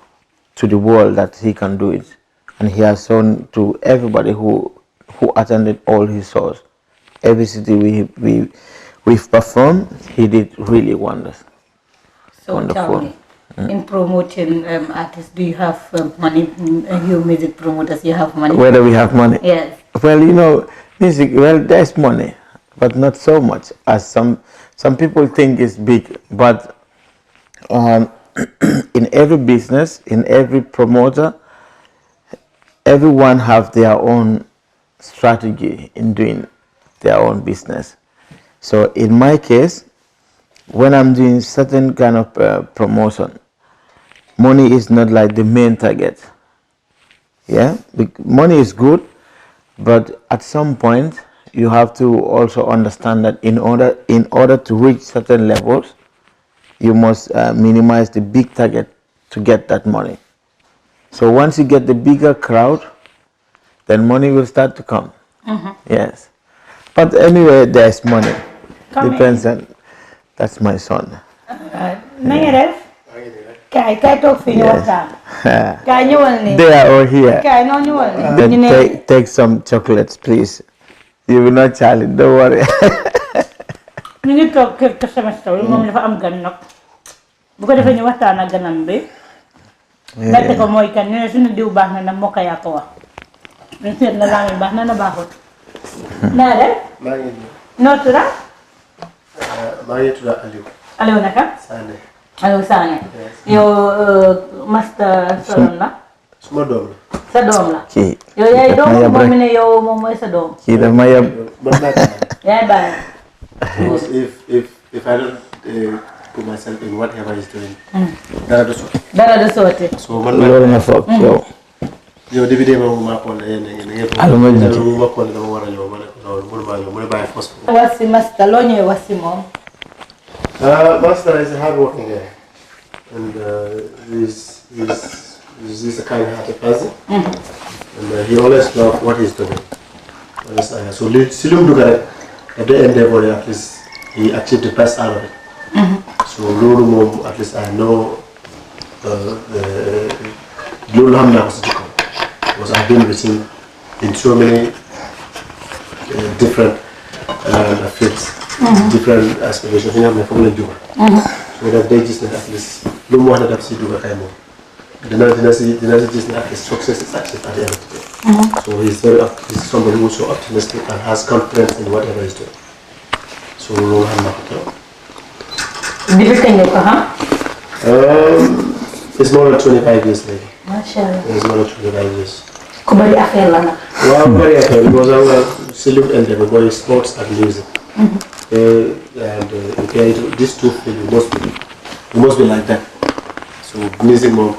to the world that he can do it. And he has shown to everybody who attended all his shows. Every city we've performed, he did really wonders. So wonderful. Tell me, in promoting artists, do you have money? You music promoters, you have money? Whether we have money? Yes. Well, you know, music, well, there's money, but not so much as some people think is big. But in every business, in every promoter, everyone have their own strategy in doing their own business. So in my case, when I'm doing certain kind of promotion, money is not like the main target. Yeah, money is good, but at some point you have to also understand that in order to reach certain levels, you must minimize the big target to get that money. So once you get the bigger crowd, then money will start to come. Yes, but anyway, there's money. Depends on. That's my son. Kay talk fi ñu waxtaan. Kay ñëwal ni. They are all here. Kay no ñëwal ni. Then take some chocolates, please. You will not challenge. Don't worry. ñu ngi toog kër te semestre bi moom dafa am gan nag bu ko defee ñu waxtaan ak ganam bi laajte ko mooy kan ñu ne suñu diw baax na nag moo ko yaa ko wax ñu seet na laa baax na baaxul naa de maa ngi noo tudd Aliou. Aliou naka Sané. Aliou Sané yow master solon la suma doom la. sa doom la kii yow yaay doom moom mi ne yow moom mooy sa doom kii daf ma yab. man naa ko yaay bàyyi because if I don't put myself in whatever he's doing. dara du sotti. dara du sotti so man loolu nga foog yow. yow depuis démb moom maa xool ne ngeen Allo ma jiite mu ma xool ne dama war a ñëw ma ne ko loolu mënu maa ñëw mu ne bàyyi fos. wax si master loo ñëwee wax si moom Master is a hard-working guy, and he's a kind-hearted person, and he always loves what he's doing. So Silum Dugare, at the end of it, at least he achieved the best out of it. So Lulu Mom, at least I know Lulu Hamna was because I've been with him in so many different fields. Different aspirations. We have my family Juba. So that they just at least no more than that. See Juba kind of. The just at least success is achieved at the end of the day. So he's he's somebody who's so optimistic and has confidence in whatever he's doing. So we'll have nothing to it's more than 25 years later. Mashallah. It's more than 25 years. Kubari affair la Well, very happy because I will salute and boy sports and music. Okay, these two things you must be like that. So music more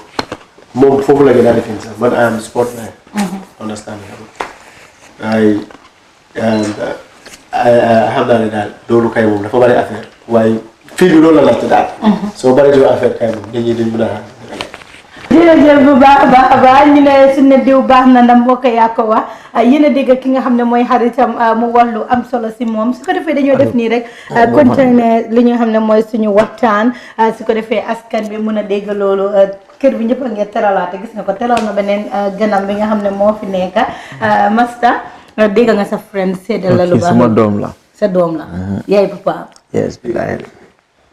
popular than other things. But I am a sport man. Understand me? I have that. Don't look at me. For body affair. Why feel you don't like that? So body do affair kind of. Then you didn't do that. jërëjëf bu baax a baax ñu ne suñu diw baax na ndam mbokk yaa ko wax yéen a dégg ki nga xam ne mooy xaritam mu wax lu am solo si moom su ko defee dañoo def nii rek continuer li nga xam ne mooy suñu waxtaan su ko defee askan bi mën a dégg loolu kër bi ñëpp a ngi teralaate gis nga ko teral na beneen ganam bi nga xam ne moo fi nekk Master dégg nga sa friend seedal la lu baax suma doom la sa doom la yaay papa yes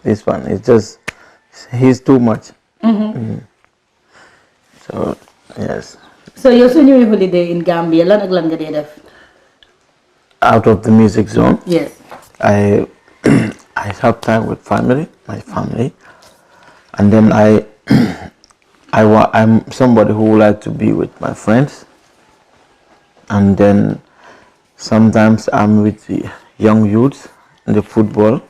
this one is just he's too much so yes. So you're so new holiday in Gambia. Lan ak lan nga dee def? Out of the music zone. Yes. I have time with my family, and then I'm somebody who would like to be with my friends, and then sometimes I'm with the young youths in the football,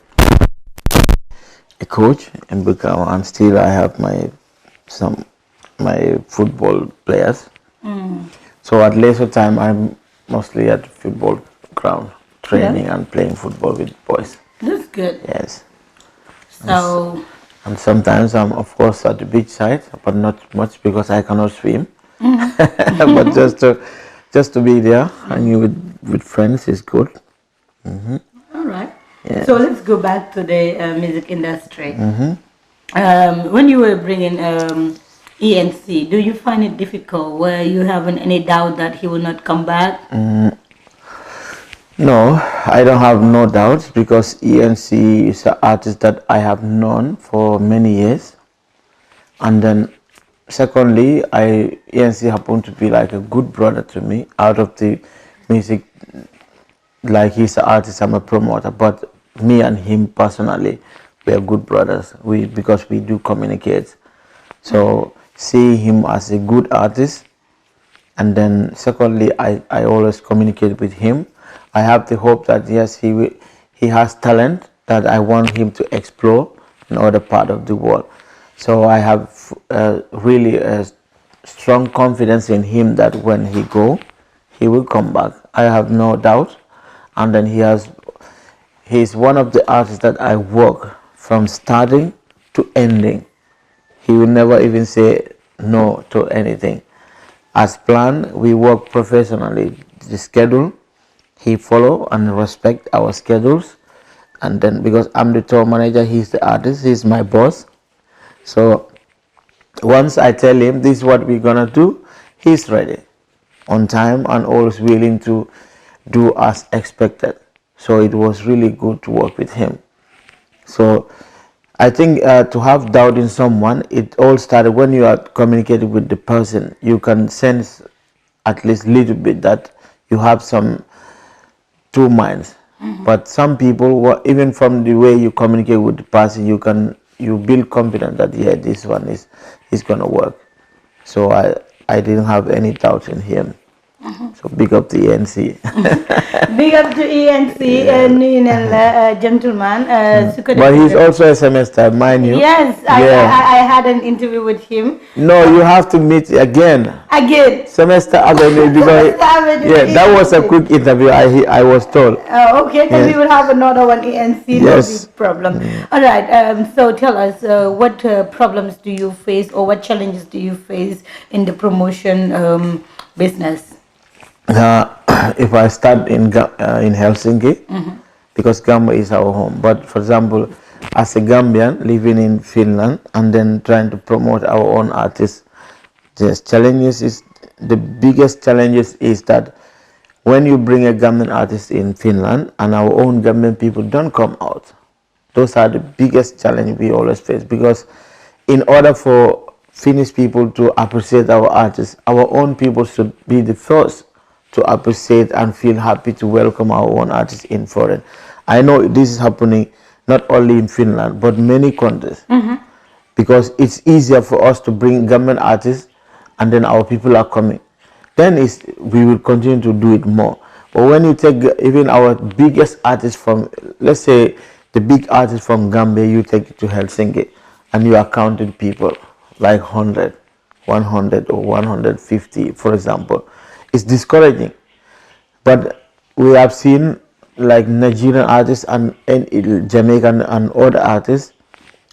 a coach in Bukavu, and still I have my football players. So at leisure time I'm mostly at the football ground training and playing football with boys. That's good. Yes. So and sometimes I'm of course at the beach side, but not much because I cannot swim. But just to be there and with friends is good. All right. Yeah. So let's go back to the music industry. When you were bringing ENC, do you find it difficult? Were you having any doubt that he will not come back? No, I don't have no doubts because ENC is an artist that I have known for many years. And then secondly, ENC happened to be like a good brother to me out of the music. Like he's an artist, I'm a promoter, but me and him personally, we are good brothers because we do communicate. So see him as a good artist, and then secondly I always communicate with him. I have the hope that yes, he has talent that I want him to explore in other part of the world. So I have really a strong confidence in him that when he will come back. I have no doubt. And then he's one of the artists that I work from starting to ending. He will never even say no to anything. As planned, we work professionally. The schedule, he follow and respect our schedules. And then because I'm the tour manager, he's the artist, he's my boss. So once I tell him this is what we're gonna do, he's ready on time and always willing to do as expected. So it was really good to work with him. So I think to have doubt in someone, it all started when you are communicating with the person. You can sense at least a little bit that you have some two minds. But some people, even from the way you communicate with the person, you build confidence that yeah, this one is gonna work. So I didn't have any doubt in him. So big up to ENC. Big up to ENC, gentleman. But he's also a semester, mind you. Yes, I had an interview with him. No, you have to meet again. Again. Semester Avenue, because that was a quick interview. I was told. Okay, then we will have another one. ENC, yes. No big problem. All right. So tell us, what problems do you face, or what challenges do you face in the promotion business? If I start in Helsinki, because Gambia is our home. But for example, as a Gambian living in Finland and then trying to promote our own artists, the biggest challenges is that when you bring a Gambian artist in Finland and our own Gambian people don't come out, those are the biggest challenge we always face, because in order for Finnish people to appreciate our artists, our own people should be the first to appreciate and feel happy to welcome our own artists in foreign. I know this is happening not only in Finland but many countries, because it's easier for us to bring Gambian artists and then our people are coming. Then we will continue to do it more. But when you take even our biggest artists from, let's say the big artists from Gambia, you take it to Helsinki and you are counting people like 100 or 150, for example. It's discouraging. But we have seen like Nigerian artists and Jamaican and other artists,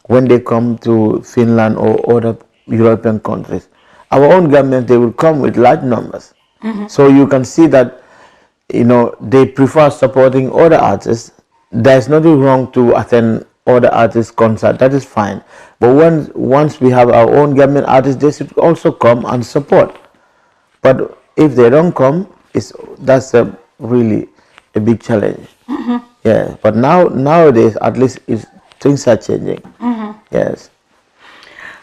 when they come to Finland or other European countries, our own Gambians, they will come with large numbers. So you can see that, they prefer supporting other artists. There's nothing wrong to attend other artists' concert, that is fine. But once we have our own Gambian artists, they should also come and support. But if they don't come, that's really a big challenge. Yeah, but nowadays at least things are changing. Yes.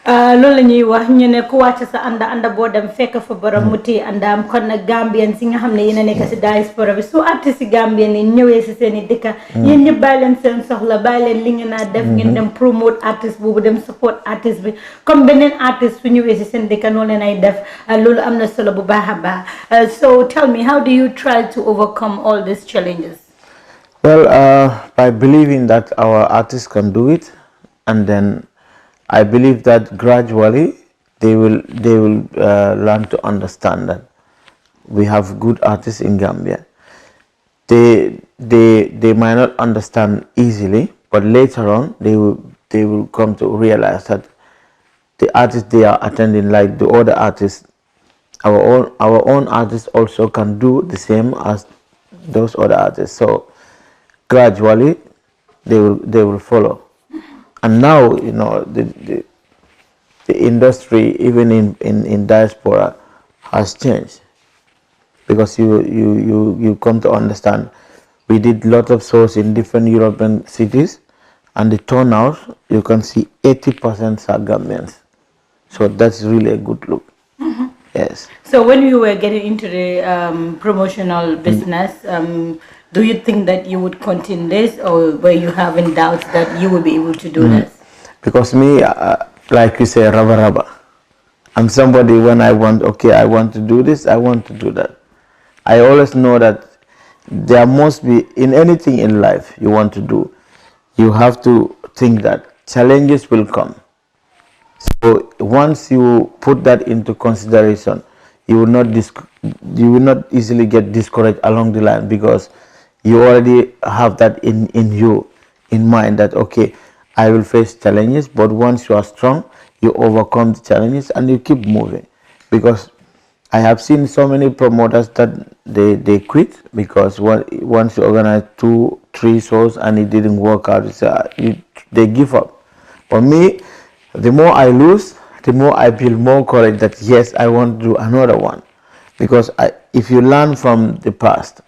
Loolu la ñuy wax ñu ne ku wàcc sa ànda boo dem fekk fa borom mu téye àndaam kon nag Gambien si nga xam ne yéen a nekk si diaspora bi su artiste si Gambien yi ñëwee si seen i dëkka yéen ñëpp bàyyi leen seen soxla bàyyi leen li ngeen a def ngeen dem promote artiste boobu dem support artiste bi comme beneen artiste su ñëwee si seen dëkka noonu leen ay def loolu am na solo bu baax a baax. So tell me, how do you try to overcome all these challenges? Well, by believing that our artists can do it, and then I believe that gradually they will learn to understand that we have good artists in Gambia. They might not understand easily, but later on they will come to realize that the artists they are attending, like the other artists, our own artists also can do the same as those other artists. So gradually they will follow. And now, the industry, even in diaspora, has changed, because you come to understand. We did a lot of shows in different European cities, and the turnout, you can see 80% are Gambians. So that's really a good look. Yes. So when you were getting into the promotional business, do you think that you would continue this, or were you having doubts that you will be able to do this? Because me, like you say, rubber. I'm somebody, when I want to do this, I want to do that. I always know that there must be, in anything in life you want to do, you have to think that challenges will come. So once you put that into consideration, you will not easily get discouraged along the line, because you already have that in mind that okay, I will face challenges, but once you are strong, you overcome the challenges and you keep moving. Because I have seen so many promoters that they quit because once you organize 2-3 shows and it didn't work out, they give up. For me, the more I lose, the more I feel more courage that yes, I want to do another one. Because if you learn from the past,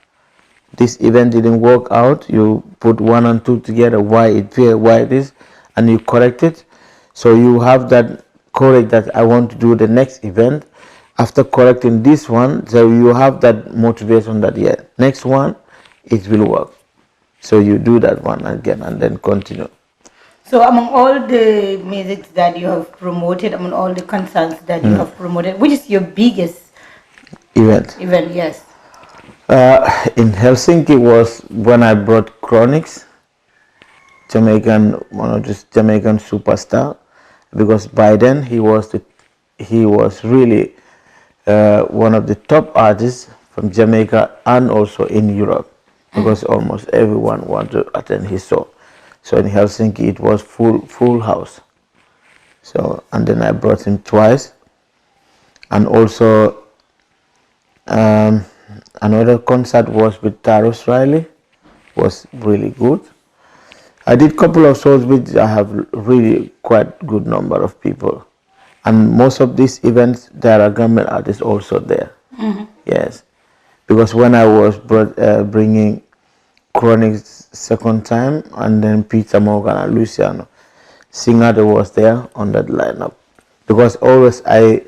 this event didn't work out, you put 1 and 2 together, why it is, and you correct it. So you have that courage that I want to do the next event. After correcting this one, so you have that motivation that next one it will work. So you do that one again and then continue. So among all the music that you have promoted, among all the concerts that you have promoted, which is your biggest event? Yes. In Helsinki was when I brought Chronics, one of the Jamaican superstar, because by then he was really one of the top artists from Jamaica and also in Europe, because almost everyone wanted to attend his show. So in Helsinki it was full house. So, and then I brought him twice, and also another concert was with Taros Riley, was really good. I did a couple of shows which I have really quite good number of people, and most of these events there are Gambian artists also there. Yes, because when I was bringing Chronics second time, and then Peter Morgan and Luciano Singer was there on that lineup, because always I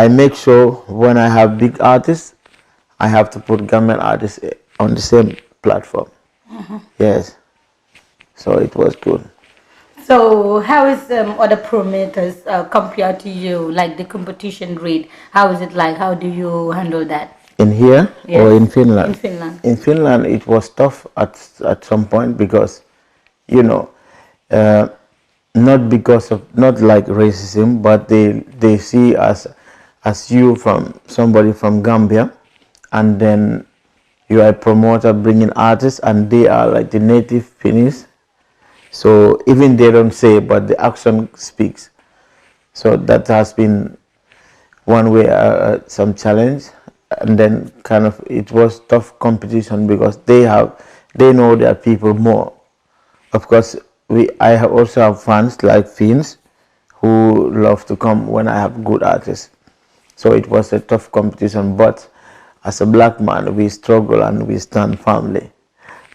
make sure when I have big artists, I have to put Gambian artists on the same platform. Yes, so it was good. So how is other promoters compared to you, like the competition rate? How is it like? How do you handle that? In here or in Finland? In Finland. In Finland, it was tough at some point because, not because of, not like racism, but they see as you from somebody from Gambia, and then you are a promoter bringing artists, and they are like the native Finnish. So even they don't say, but the action speaks. So that has been one way some challenge. And then kind of it was tough competition because they know their people more. Of course, I also have fans like Finns who love to come when I have good artists. So it was a tough competition, but as a black man, we struggle and we stand firmly.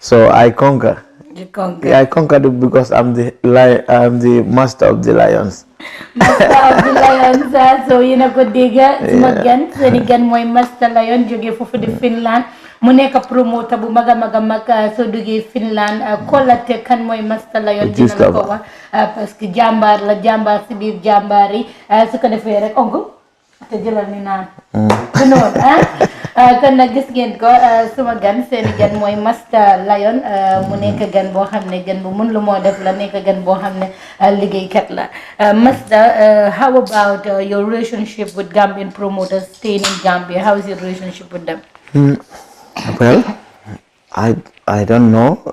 So I conquer. You conquer. Yeah, I conquered it because I'm the master of the lions. Master of the lions. So you know, good digger. Suma gan, seni gan moy master lion joge fofu di Finland. Mu nekk promoter bu maga so duggee Finland kolate kan moy master lion dina la ko wax parce que jambar la jambar ci biir jambar yi su ko defee rek ongu te jëlal ni naan du noonu kon nag gis ngeen ko suma gan seeni gan mooy Master Lion mu nekk gan boo xam ne gan bu mun lu moo def la nekk gan boo xam ne liggéeykat la Master, how about your relationship with Gambian promoters staying in Gambia? How is your relationship with them? Well, I don't know.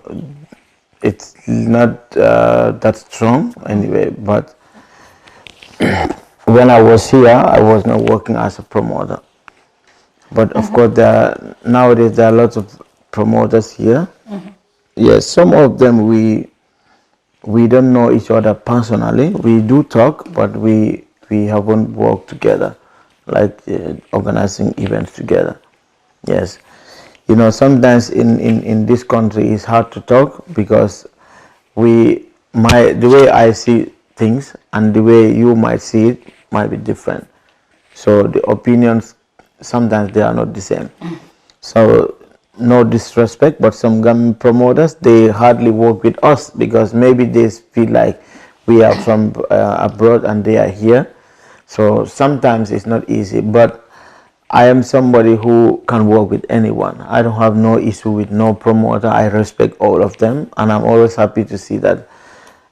It's not that strong anyway, but when I was here, I was not working as a promoter. But of course, nowadays there are lots of promoters here. Yes, some of them we don't know each other personally. We do talk, but we haven't worked together, like organizing events together. Yes, sometimes in this country it's hard to talk because the way I see things and the way you might see it might be different. So the opinions, sometimes they are not the same. So no disrespect, but some Gambian promoters, they hardly work with us because maybe they feel like we are from abroad and they are here. So sometimes it's not easy, but I am somebody who can work with anyone. I don't have no issue with no promoter. I respect all of them, and I'm always happy to see that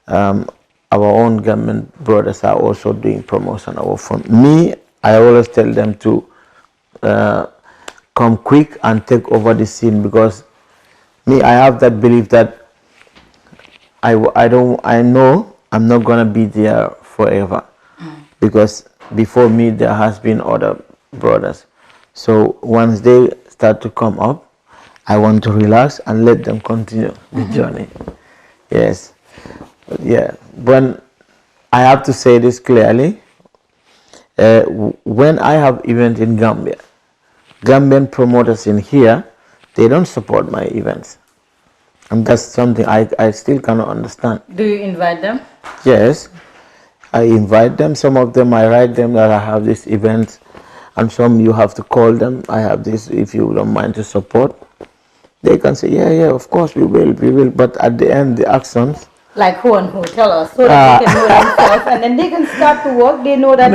our own Gambian brothers are also doing promotion. For me, I always tell them to come quick and take over the scene, because I have that belief that I know I'm not gonna be there forever, because before me there has been other brothers. So once they start to come up, I want to relax and let them continue the journey. Yes, but yeah. When I have to say this clearly, when I have event in Gambia, Gambian promoters in here, they don't support my events. And that's something I still cannot understand. Do you invite them? Yes, I invite them. Some of them I write them that I have this event, and some you have to call them. I have this, if you don't mind to support. They can say, yeah, of course we will. But at the end, the actions. Like who and who? Tell us so that they can know themselves, and then they can start to work. They know that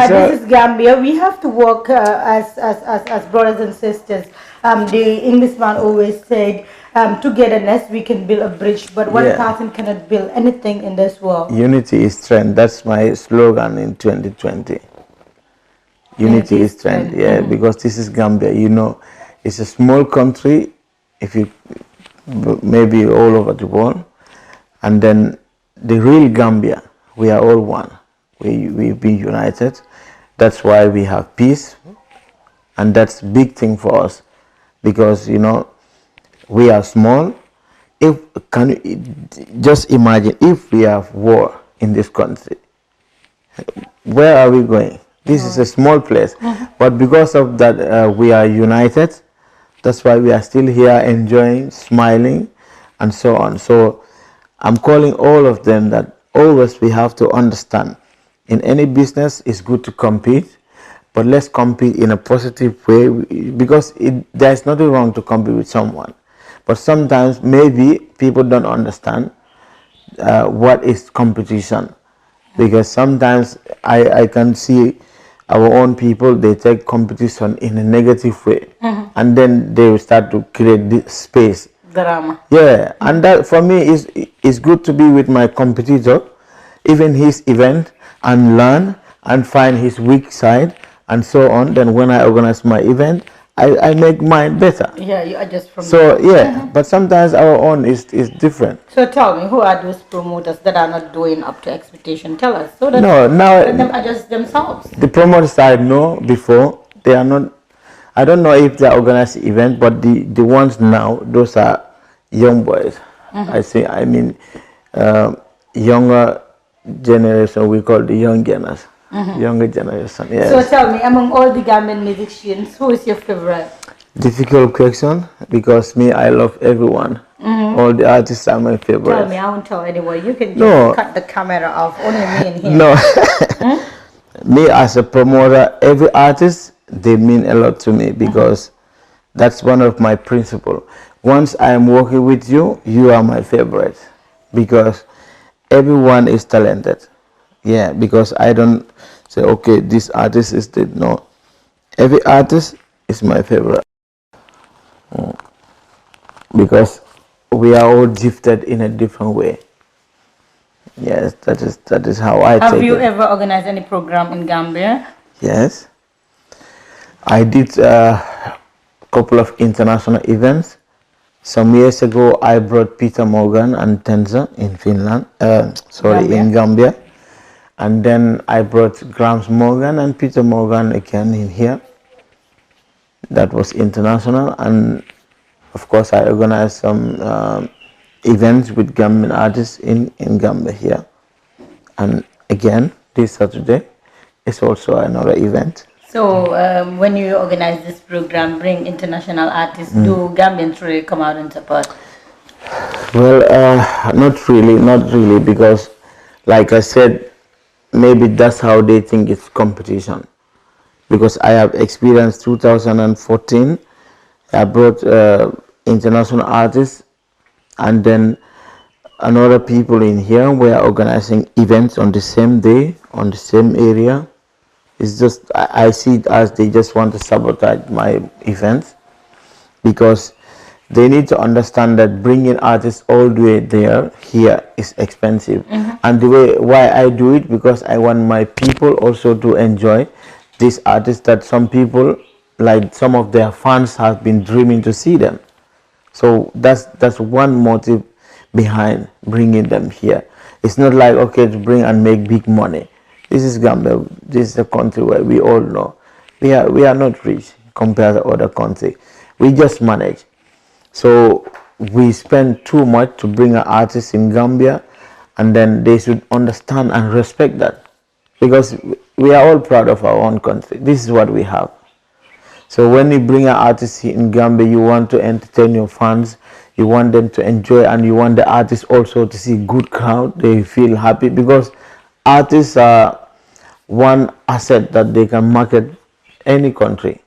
this is Gambia. We have to work as brothers and sisters. The Englishman always said, togetherness we can build a bridge, but one person cannot build anything in this world. Unity is strength. That's my slogan in 2020. Unity is strength. Yeah, because this is Gambia. You know, it's a small country. If you maybe all over the world. And then the real Gambia, we are all one. We've been united. That's why we have peace. And that's a big thing for us. Because, you know, we are small. Can you just imagine if we have war in this country? Where are we going? This is a small place. But because of that, we are united. That's why we are still here enjoying, smiling, and so on. So I'm calling all of them that always we have to understand in any business it's good to compete, but let's compete in a positive way, because there's nothing wrong to compete with someone. But sometimes maybe people don't understand what is competition, because sometimes I can see our own people, they take competition in a negative way, and then they will start to create this space. Drama. Yeah, and that for me is good to be with my competitor, even his event, and learn and find his weak side and so on. Then when I organize my event, I make mine better. Yeah, you adjust from so there. But sometimes our own is different. So tell me, who are those promoters that are not doing up to expectation? Tell us, so that now let them adjust themselves. The promoters I know before, they are not. I don't know if they organize the event, but the ones now, those are young boys. I mean, younger generation, we call the young gunners. Younger generation, yes. So tell me, among all the Gambian musicians, who is your favorite? Difficult question, because me, I love everyone. All the artists are my favorite. Tell me, I won't tell anyone. You can just cut the camera off, only me and him. No. Me as a promoter, every artist, they mean a lot to me, because that's one of my principles. Once I am working with you, you are my favorite, because everyone is talented. Yeah, because I don't say, okay, this artist is the, no. Every artist is my favorite. Because we are all gifted in a different way. Yes, that is how I take it. Have you ever organized any program in Gambia? Yes. I did a couple of international events. Some years ago, I brought Peter Morgan and Tenza in Finland, in Gambia. And then I brought Grams Morgan and Peter Morgan again in here. That was international. And of course, I organized some events with Gambian artists in Gambia here. And again, this Saturday is also another event. So when you organize this program, bring international artists, do Gambian Touray come out and support? Well, not really, because like I said, maybe that's how they think it's competition. Because I have experienced 2014, I brought international artists, and then another people in here were organizing events on the same day, on the same area. It's just, I see it as they just want to sabotage my events, because they need to understand that bringing artists all the way here is expensive. And the way why I do it, because I want my people also to enjoy these artists that some people, like some of their fans, have been dreaming to see them. So that's one motive behind bringing them here. It's not like, okay, to bring and make big money. This is Gambia. This is a country where we all know we are not rich compared to other countries. We just manage. So we spend too much to bring an artist in Gambia, and then they should understand and respect that, because we are all proud of our own country. This is what we have. So when you bring an artist here in Gambia, you want to entertain your fans, you want them to enjoy, and you want the artists also to see good crowd. They feel happy because artists are one asset that they can market any country.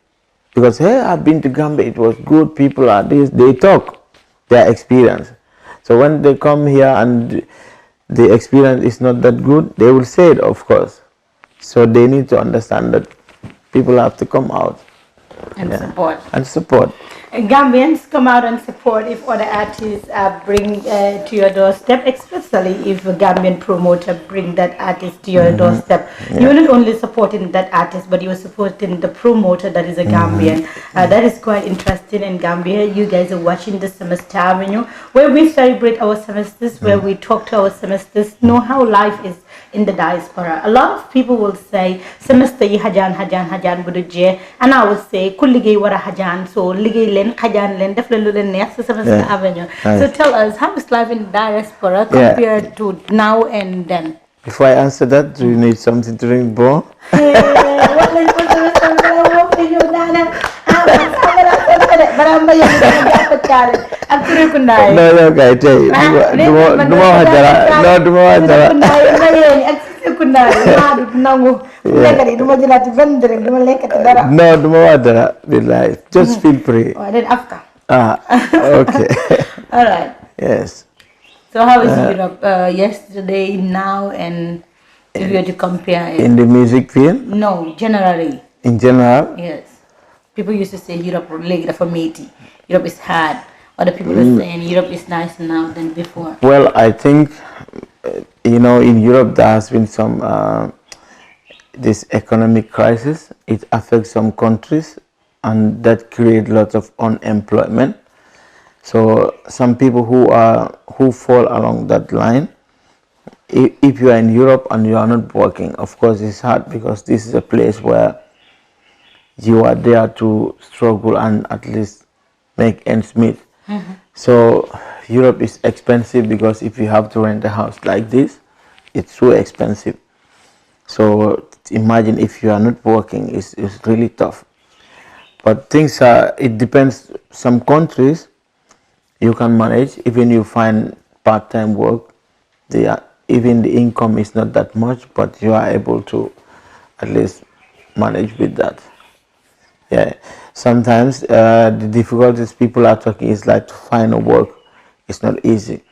Because hey, I've been to Gambia, it was good, people are this, they talk their experience. So when they come here and the experience is not that good, they will say it, of course. So they need to understand that people have to come out and support. And support. Gambians come out and support if other artists bring to your doorstep, especially if a Gambian promoter bring that artist to your doorstep. You're not only supporting that artist, but you're supporting the promoter that is a Gambian. That is quite interesting in Gambia. You guys are watching the Semester Avenue, where we celebrate our semesters, where we talk to our semesters, know how life is in the diaspora. A lot of people will say semester yi hajan budu je, and I will say kulligay wara hajan, so ligay len hajan len def len lu len neex Semester Avenue. So tell us, how is life in diaspora compared to now and then? Before I answer that, do you need something to drink, bro? No, okay, tell you. Just feel free. Okay. All right. Yes. So how is Europe yesterday, now, and if you were to compare it? In the music field? No, generally. In general? Yes. People used to say Europe for matey. Europe is hard. Other people are saying Europe is nicer now than before. Well, I think, in Europe there has been some this economic crisis. It affects some countries, and that creates lots of unemployment. So some people who fall along that line, if you are in Europe and you are not working, of course it's hard, because this is a place where you are there to struggle and at least make ends meet. So Europe is expensive, because if you have to rent a house like this, it's so expensive. So imagine if you are not working, it's really tough. But things it depends. Some countries you can manage, even you find part-time work, even the income is not that much, but you are able to at least manage with that. Yeah, sometimes the difficulties people are talking is like to find a work. It's not easy,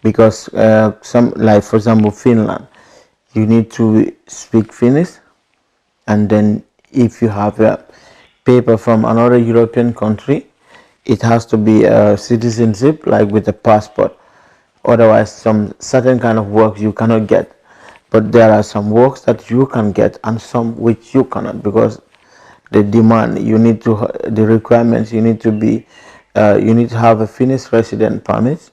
because like for example Finland, you need to speak Finnish, and then if you have a paper from another European country, it has to be a citizenship, like with a passport. Otherwise, some certain kind of work you cannot get. But there are some works that you can get, and some which you cannot, because the demand, the requirements, you need to have a Finnish resident permit,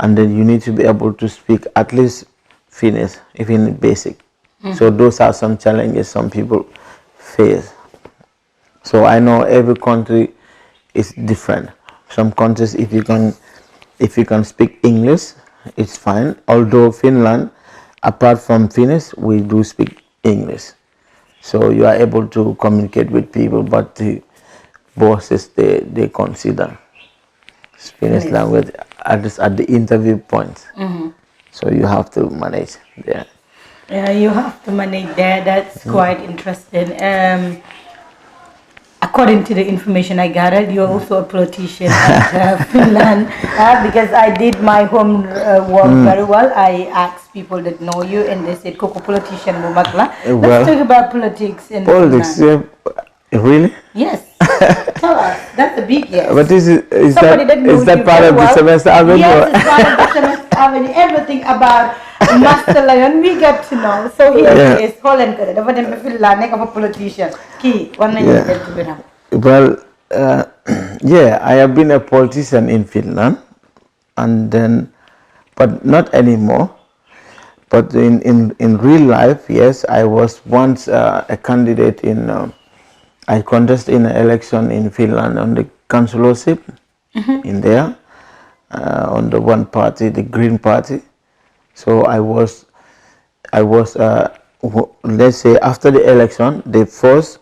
and then you need to be able to speak at least Finnish, even basic. So those are some challenges some people face. So I know every country is different. Some countries, if you can speak English, it's fine. Although Finland, apart from Finnish, we do speak English. So you are able to communicate with people, but the bosses, they consider Finnish language at the interview point. So you have to manage there. Yeah, you have to manage there. That's quite interesting. According to the information I gathered, you're also a politician at Finland, because I did my homework very well. I asked people that know you, and they said, "Koko politician Mumakla." Let's talk about politics in politics. Finland. Really? Yes. Tell us. That's a big yes. But is that part of the Semester Avenue? Yes, it's part of the Semester Avenue. Everything about Master Lion, we get to know. So here he is, Holland. Dapat dem Finland nek apa politician. Ki, warna you get to be now. Well, I have been a politician in Finland, and then, but not anymore. But in real life, yes, I was once a candidate I contested in an election in Finland on the councillorship in there, on the one party, the Green Party. So I was let's say after the election, the first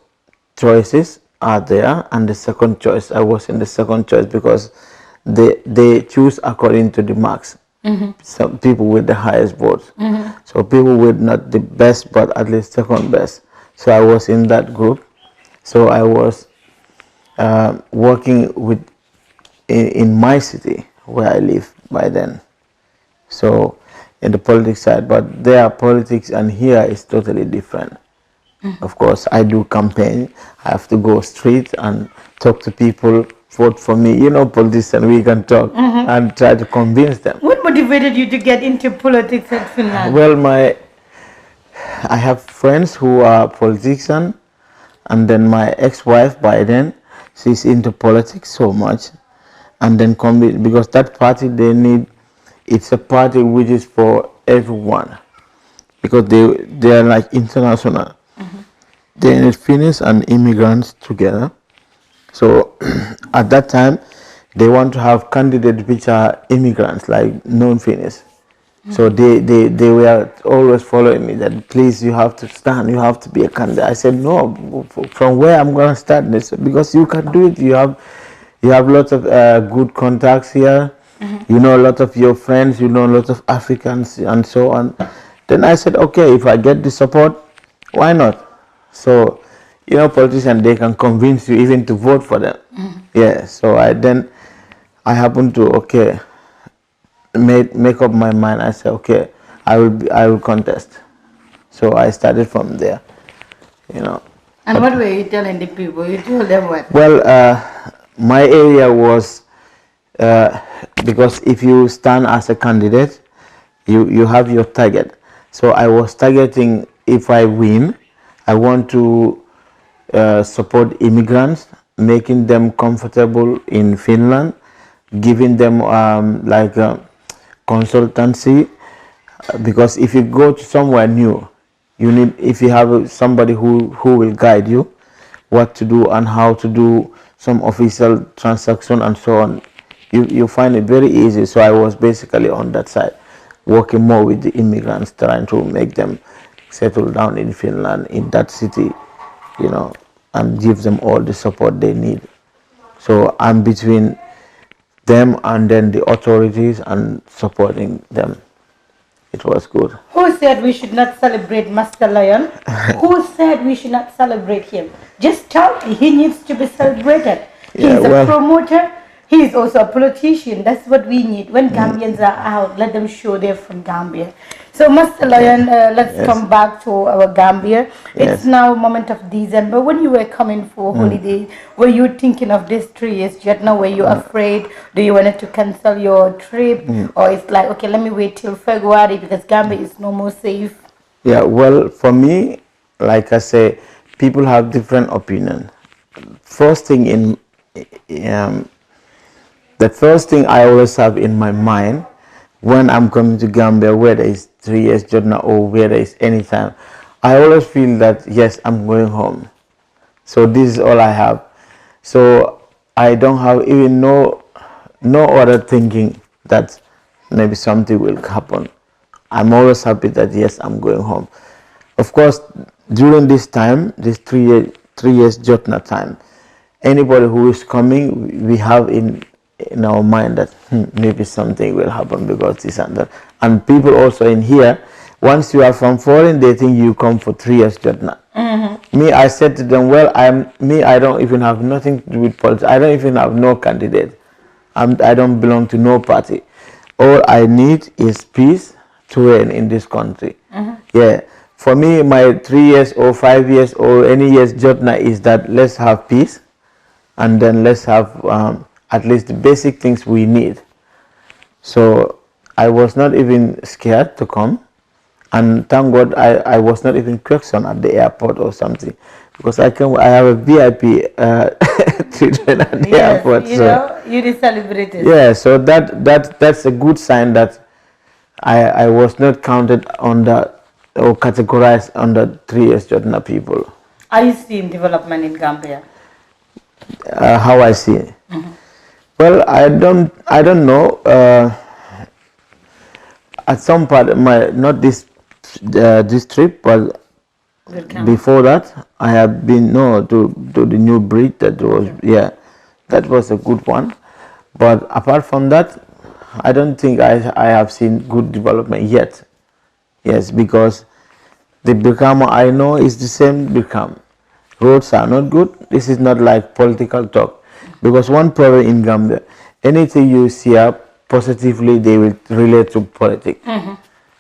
choices are there, and the second choice, I was in the second choice because they choose according to the marks. Some people with the highest votes. So people with not the best, but at least second best. So I was in that group. So I was working with in my city where I live by then. So in the politics side, but their politics and here is totally different. Of course, I do campaign. I have to go street and talk to people, vote for me. You know, politicians, we can talk and try to convince them. What motivated you to get into politics in Finland? Well, I have friends who are politicians, and then my ex-wife by then, she's into politics so much, and then because that party they need, it's a party which is for everyone, because they are like international. They need Finnish and immigrants together. So at that time, they want to have candidates which are immigrants, like non-Finnish. So they were always following me that please you have to stand, you have to be a candidate. I said no, from where I'm gonna start this, because you can do it. You have lots of good contacts here. You know a lot of your friends. You know a lot of Africans and so on. Then I said okay, if I get the support, why not? So you know politicians, they can convince you even to vote for them. Yeah. So I happened to make up my mind. I said okay, I will contest. So I started from there, you know. And what were you telling the people? You told them what? Well, my area was because if you stand as a candidate, you have your target. So I was targeting, if I win, I want to support immigrants, making them comfortable in Finland, giving them consultancy, because if you go to somewhere new, you need, if you have somebody who will guide you what to do and how to do some official transaction and so on, you find it very easy. So I was basically on that side, working more with the immigrants, trying to make them settle down in Finland, in that city, you know, and give them all the support they need. So I'm between them and then the authorities and supporting them. It was good. Who said we should not celebrate Master Lion? Who said we should not celebrate him? Just tell me, he needs to be celebrated. He's a promoter. He is also a politician. That's what we need. When Gambians are out, let them show they're from Gambia. So, Master Lion, let's come back to our Gambia. It's now moment of December. When you were coming for holiday, were you thinking of this 3 years yet now? Were you afraid? Do you want to cancel your trip? Or it's like, okay, let me wait till February because Gambia is no more safe? Yeah, well, for me, like I say, people have different opinions. First thing the first thing I always have in my mind when I'm coming to Gambia, whether it's 3 years journey or whether it's any time, I always feel that yes, I'm going home. So this is all I have. So I don't have even no other thinking that maybe something will happen. I'm always happy that yes, I'm going home. Of course, during this time, this 3 years journey time, anybody who is coming, we have in our mind that maybe something will happen because this and that. And people also in here, once you are from foreign, they think you come for 3 years journey. Me, I said to them, well, I don't even have nothing to do with politics. I don't even have no candidate. I don't belong to no party. All I need is peace to reign in this country. Yeah. For me, my 3 years or 5 years or any years journey is that let's have peace, and then let's have at least the basic things we need. So I was not even scared to come, and thank God I was not even questioned at the airport or something, because I have a VIP treatment at the airport. You know, you did celebrate it. Yeah, so that's a good sign that I was not counted on the or categorized under 3 years journey people. Are you seeing development in Gambia? How I see it. Well, I don't know. At some part, not this trip, but Before that, I have been to the new bridge that was that was a good one. But apart from that, I don't think I have seen good development yet. Yes, because the Brikama I know is the same Brikama. Roads are not good. This is not like political talk. Because one problem in Gambia, anything you see up positively, they will relate to politics.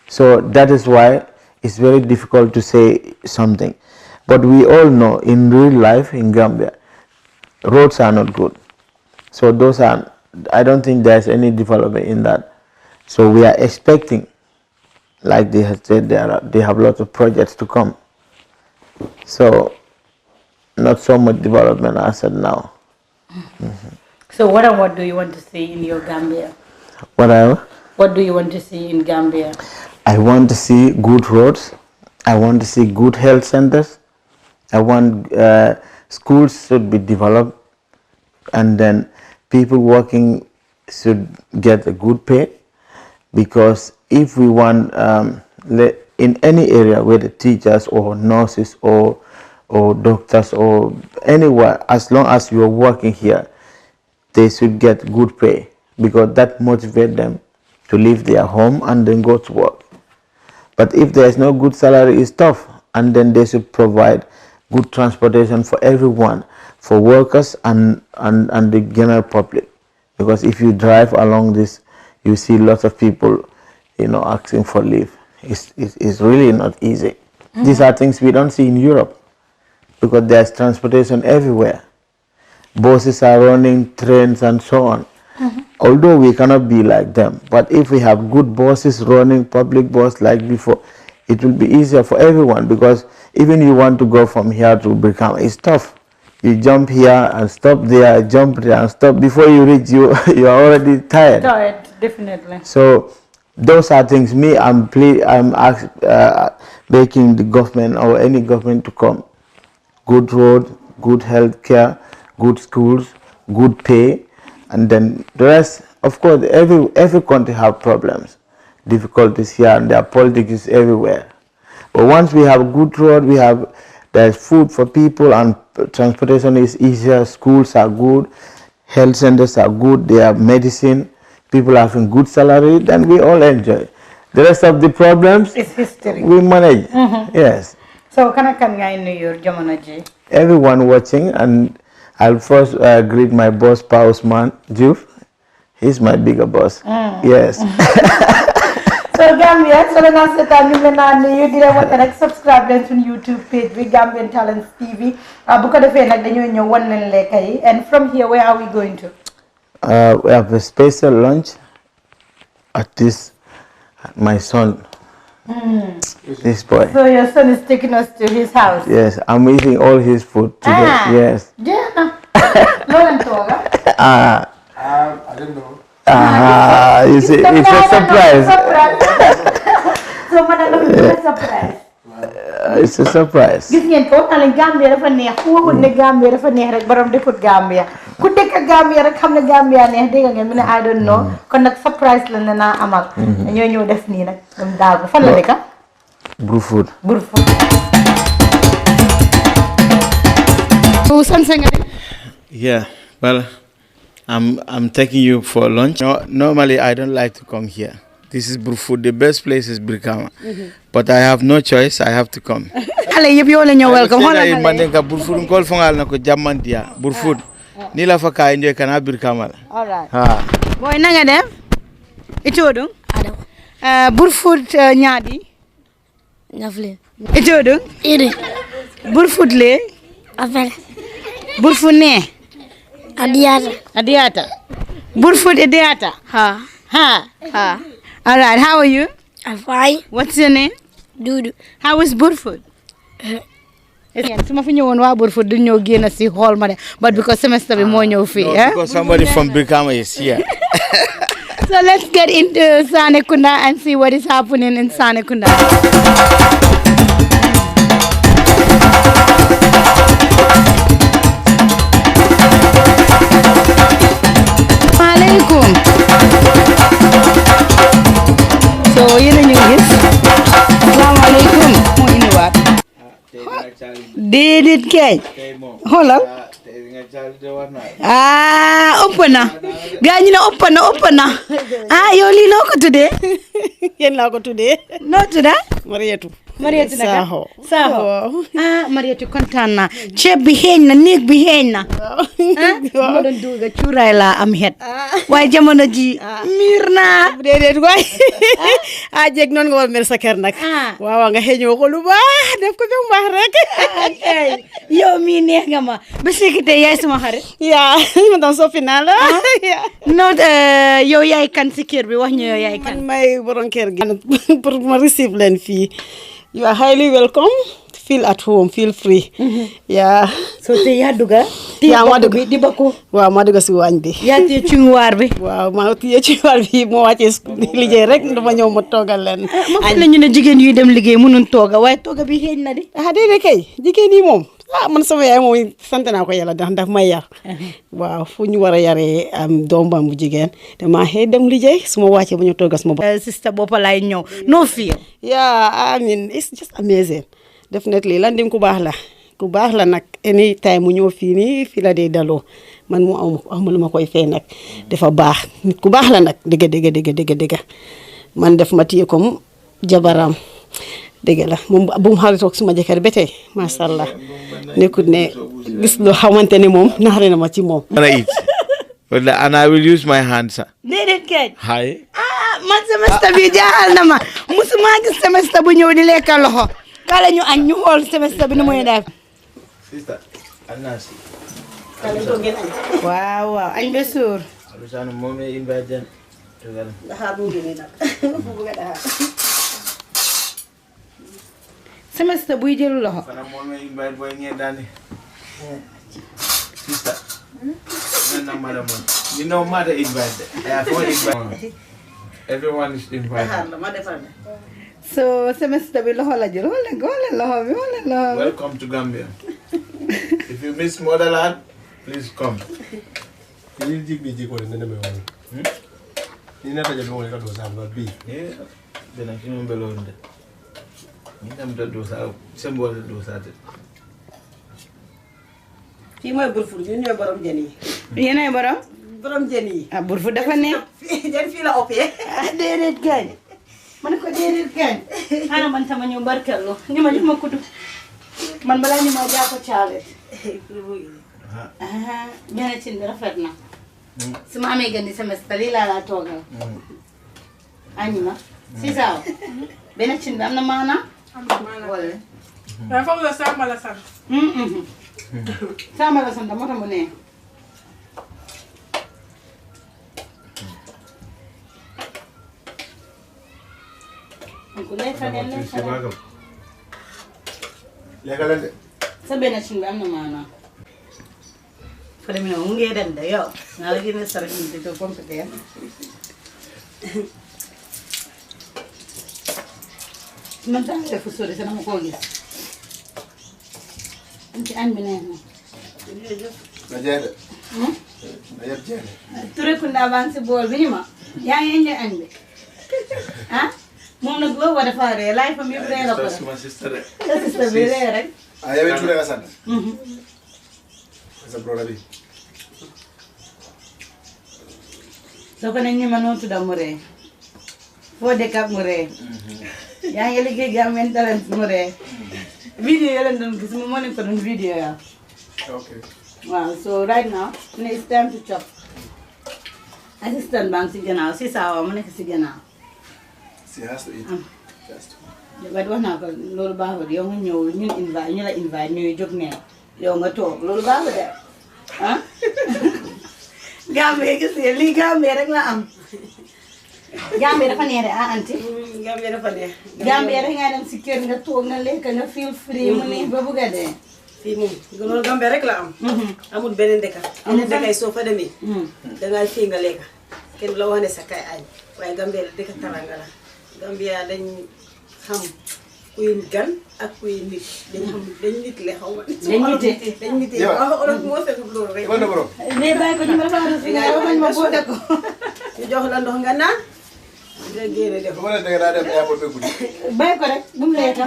So that is why it's very difficult to say something. But we all know in real life in Gambia, roads are not good. So those are, I don't think there's any development in that. So we are expecting, like they have said, they have lots of projects to come. So not so much development as of now. So what do you want to see in your Gambia? What do you want to see in Gambia? I want to see good roads. I want to see good health centers. I want schools should be developed, and then people working should get a good pay. Because if we want in any area where the teachers or nurses or doctors or anywhere, as long as you are working here, they should get good pay, because that motivates them to leave their home and then go to work. But if there is no good salary, it's tough. And then they should provide good transportation for everyone, for workers and the general public. Because if you drive along this, you see lots of people, asking for leave. It's really not easy. These are things we don't see in Europe, because there's transportation everywhere. Buses are running, trains and so on. Although we cannot be like them, but if we have good buses running, public bus like before, it will be easier for everyone. Because even you want to go from here to Brikama, it's tough. You jump here and stop there, jump there and stop. Before you reach, you are already tired. Tired, definitely. So those are things I'm making the government or any government to come. Good road, good health care, good schools, good pay, and then the rest. Of course, every country have problems, difficulties here and there. Politics is everywhere. But once we have good road, there's food for people and transportation is easier. Schools are good, health centers are good. They have medicine. People having good salary. Then we all enjoy. The rest of the problems, it's history. We manage. Yes. So can I know your Jamanaji? Everyone watching, and I'll first greet my boss, Pa Usman Juf. He's my bigger boss. Yes. So Gambian, so let's subscribe to YouTube page with Gambian Talents TV. And from here, where are we going to? We have a special lunch at this. My son. This boy. So your son is taking us to his house? Yes, I'm eating all his food today. Yes. Yeah. I don't know. You see, it's a surprise. So madam, it's a surprise. It's a surprise. Gis ngeen ko talang Gambia dafa neex ku waxul ne Gambia dafa neex rek borom defut Gambia ku dekk Gambia rek xam ne Gambia neex dégg ngeen mu ne I don't know kon nag surprise la ne naa amal ñoo ñëw def nii nag dem daal ko fan la dëkk Brufut. Yeah, well, I'm taking you for lunch. No, normally I don't like to come here. This is Brufut. The best place is Brikama. But I have no choice. I have to come. Xale yëpp yow la ñoo welcome. Hola man ka Brufut ngol fongal nako jamantia. Brufut. Ni la fa kay njoy kana Brikama. All right. Boy na nga def? Itodung? Adam. Brufut ñaadi? Nafle. Itodung? Iri. Brufut le? Afel. Brufut ne? Adiata. Brufut Adiata? Ha. All right, how are you? I'm fine. What's your name? Dudu. How is Brufut? Suma fi ñëwoon waa Brufut du ñëw génn si hall ma de, but because semester bi moo ñëw fii. Because somebody from Brikama is here. So let's get into Sanekunda and see what is happening in Sanekunda. Assalamualaikum. So yéen a ñu gis. Assalamualaikum. Moo indiwaat. déedéet kay xoolal ëpp na gaa ñu ne ëpp na yow lii noo ko tuddee yéen laa ko tuddee noo tudda Mariétou naka Sakho Mariétou kontaan naa ceeb bi xeeñ na néeg bi xeeñ na ma doon duga cuuraay laa am xet waaye jamono ji miir naa déedéet waay jeeg noonu nga war mel sa kër nag waaw nga xeeñoo ko lu baax def ko ba mu baax rek yow mii neex nga ma ba sékite yaay sama xarit yaa ma doon soppi naa la non yow yaay kan si kër bi wax ñu yow yaay kan man may borom kër gi pour ma receive leen fii you are highly welcome feel at home feel free so te yaa duga yaa ma dugg di bakku waaw ma dugg si waañ bi yaa téye ci waar bi waaw ma téye ci waar bi moo wàccee liggéey rek dama ñëw ma toogal leen ma la ñu ne jigéen yuy dem liggéey mënuñ tooga waaye tooga bi xeeñ na di déedéet kay jigéen yi moom man sama yaay moom sant naa ko yàlla ndax may yar waaw fu ñu war a yaree doom bu jigéen dama xëy dem liggéey su ma wàccee ba ñu toogal sama bopp sister boppa laay ñëw no feel I mean it's just amazing definitely Landing ku baax la nag anytime mu ñëw fii nii fii la dee daloo man mu amul lu ma koy fay nag dafa baax nit ku baax la nag dëgg man def ma téye comme jabaram dëgg la moom bu mu xaritoog suma jëkkër ba tey macha allah nekkut ne gis loo xamante ne moom naxare na ma ci moom. And I will use my hands. déedéet kay. Hi. Man semestre bi jaaxal na ma musuma gis semestre bu ñëw di lekk loxo kala ñu añ ñu xool semestre bi nu muy def. Sister, Anasi. waaw añ ba suur. Alusana moom may invite semestre buy jël loxo. Fana moom may invite boy ngeen daane. Sister. You know, mother invited. I have one invite. Everyone is invited. So semester bi loxo la jël wala loxo bi wala loxo. Welcome to Gambia. If you miss motherland, please come. Ni jigbi jiko ne me woni. Ni na taje woni ka do sa ba bi. Dena kinu belonde. Ni tam do sa sembo do sa te. fii mooy Burfur ñun ñooy borom jën yi. yéenay borom jën yi. Burfur dafa ne. jën fii la ëppee. déedéet gañ. ma ne ko déedéet gañ. xanaa man sama ñëw barkello ñu ma jox ma kudu. man balaa ñu ma jàpp caale. benn cin bi rafet na. su ma amee gën di semestre lii laa toogal. añu na. si saaw. benn cin bi am na maanaam. am na maanaam wala. waaye foofu la Samba la sant. Sama la sant moo tax mu ne. Legal de. Sa benn cin bi am na maanaam. Fële mi ne mu ngi dem de yow. naa la génne sarax yi di ko compéter. man daa ngi def sori sa dama koo gis. ci añ bi neex na. Na jeede. Na yeb jeede. Touré Kunda baa ngi si bool bi ni ma. yaa ngi indi añ bi. moom nag loo war a fa ree laay fam yëpp ree la ko rek. Ma sister. sa sister bi ree rek. Yow Touré nga sant. Sa brother bi. soo ko ne ñi ma noo tudda mu ree. foo dëkk ak mu ree. yaa ngi liggéey Gambian Talents mu ree. video yi leen doon gis mu moo leen ko doon video ya. Okay. Wow, so right now, it's time to chop. Assistant bang si gannaaw si saawa mu nekk si gannaaw. She has to eat. Just. But wax naa ko loolu baaxul yow nga ñëw ñun invite ñu la invite ñuy jóg ne yow nga toog loolu baaxul de ah. Gambie gis nga lii Gambie rek la am. Gambie dafa neex de ah anti. Gambie dafa neex. Gambie rek nga dem si kër nga toog nga lekk nga feel free mu neex ba bëgg a dee. fii moom loolu Gambie rek la am. amul beneen dëkk. amul dëkk yi soo fa demee. dangay fii nga lekk kenn la wax ne sa kay añ waaye Gambie dëkk taranga la. Gambie dañ xam kuy gan ak kuy nit dañ nit le xaw ma. dañ nit waaw olof moo fekk loolu rek. Wala borom. mais bàyyi ko ñu ma faatu fi nga yow ma boole ko. ñu jox la ndox nga naan. nga génne def. Wala da nga dem airport be guddi. bàyyi ko rek bu mu lekk.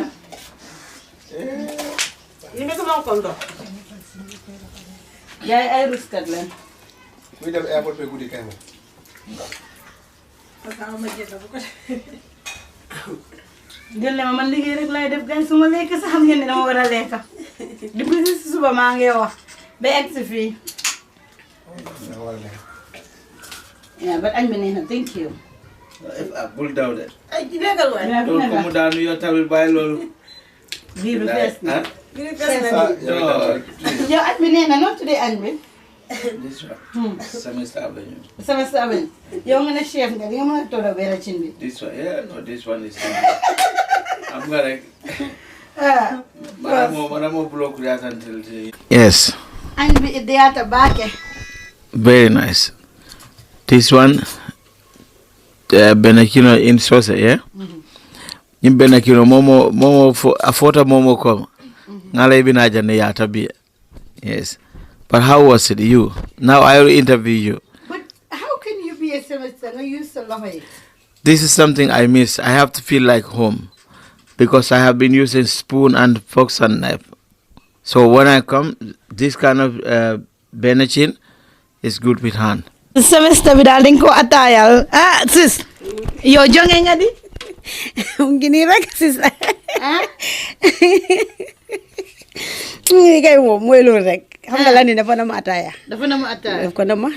You make a long condo. Yeah, I risk it. We have airport pe goody camera. Jël ma man liggéey rek lay def gan suma lekk sax xam ngeen ne dama war a lekk depuis si suba maa ngi wax ba egg si fii. Yeah, but añ bi neex na, thank you. Bul daw de. Ay, lekkal waay. loolu ko mu daanu yow tamit bàyyi loolu. Biir bi fees na. Biir fees na. Yow añ bi neex na noo tuddee añ bi. This one. Semester Avenue. Semester Avenue. Yow nga ne chef nga di nga mën a toog benn cin bi. This one, yeah, no, this one is. I'm gonna. Madam block that until. Yes. Añ bi ideata baake. Very nice. This one, benakino in sauce, yeah. In benakino momo for afota momo kom. Ngale binaja ne yata bi. Yes. But how was it, you? Now I will interview you. But how can you be a semester? No, you so love it. This is something I miss. I have to feel like home because I have been using spoon and forks and knife. So when I come, this kind of benachin is good with hand. Semester bi daal dañ ko atayal. Ah, sis. Yo jonge nga di? Gini rek sis. Ni kay moom mooy loolu rek. Xam nga la ni dafa na ma ataya. Dafa na ma ataya.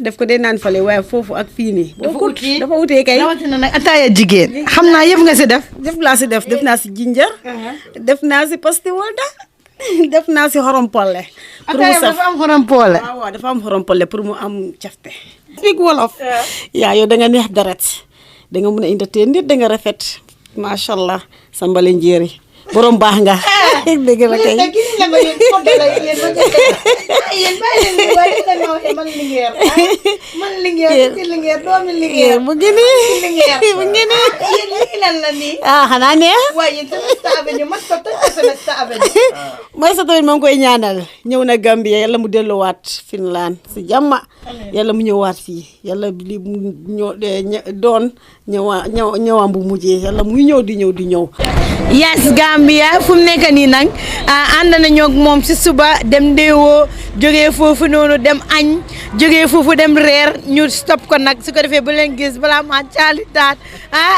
Def ko dee naan fale waaye foofu ak fii nii. Dafa utee kay. Rawatina nag ataya jigéen. Xam naa yëpp nga si def. Def laa si def naa si ginger. Def naa si pasti wolda. Def naa si xorom polle. Ataya dafa am xorom polle. Waaw dafa am xorom polle pour mu am cafte. Speak wolof. Yaa yow da nga neex deret. Da nga mën a entertain nit da nga rafet. Masha Allah sambale njéeri. Borom baax nga. Dëgg la kay. Man lingeer doomi lingeer bu gini lan la nii xanaa neex waaye Semester Avenue mas ko toj Semester Avenue mooy sa tamit maa ngi koy ñaanal ñëw na Gambia yàlla mu delluwaat Finland si jàmm yàlla mu ñëwaat fii yàlla li mu doon ñëwaam bu mujjee yàlla muy ñëw di ñëw yes Gambia fu mu nekk nii nag ànd nañoo ak moom si suba dem deewoo jógee foofu noonu dem añ jógee foofu dem reer ñu stop ko nag su ko defee ba leen gis balaa ma caali taat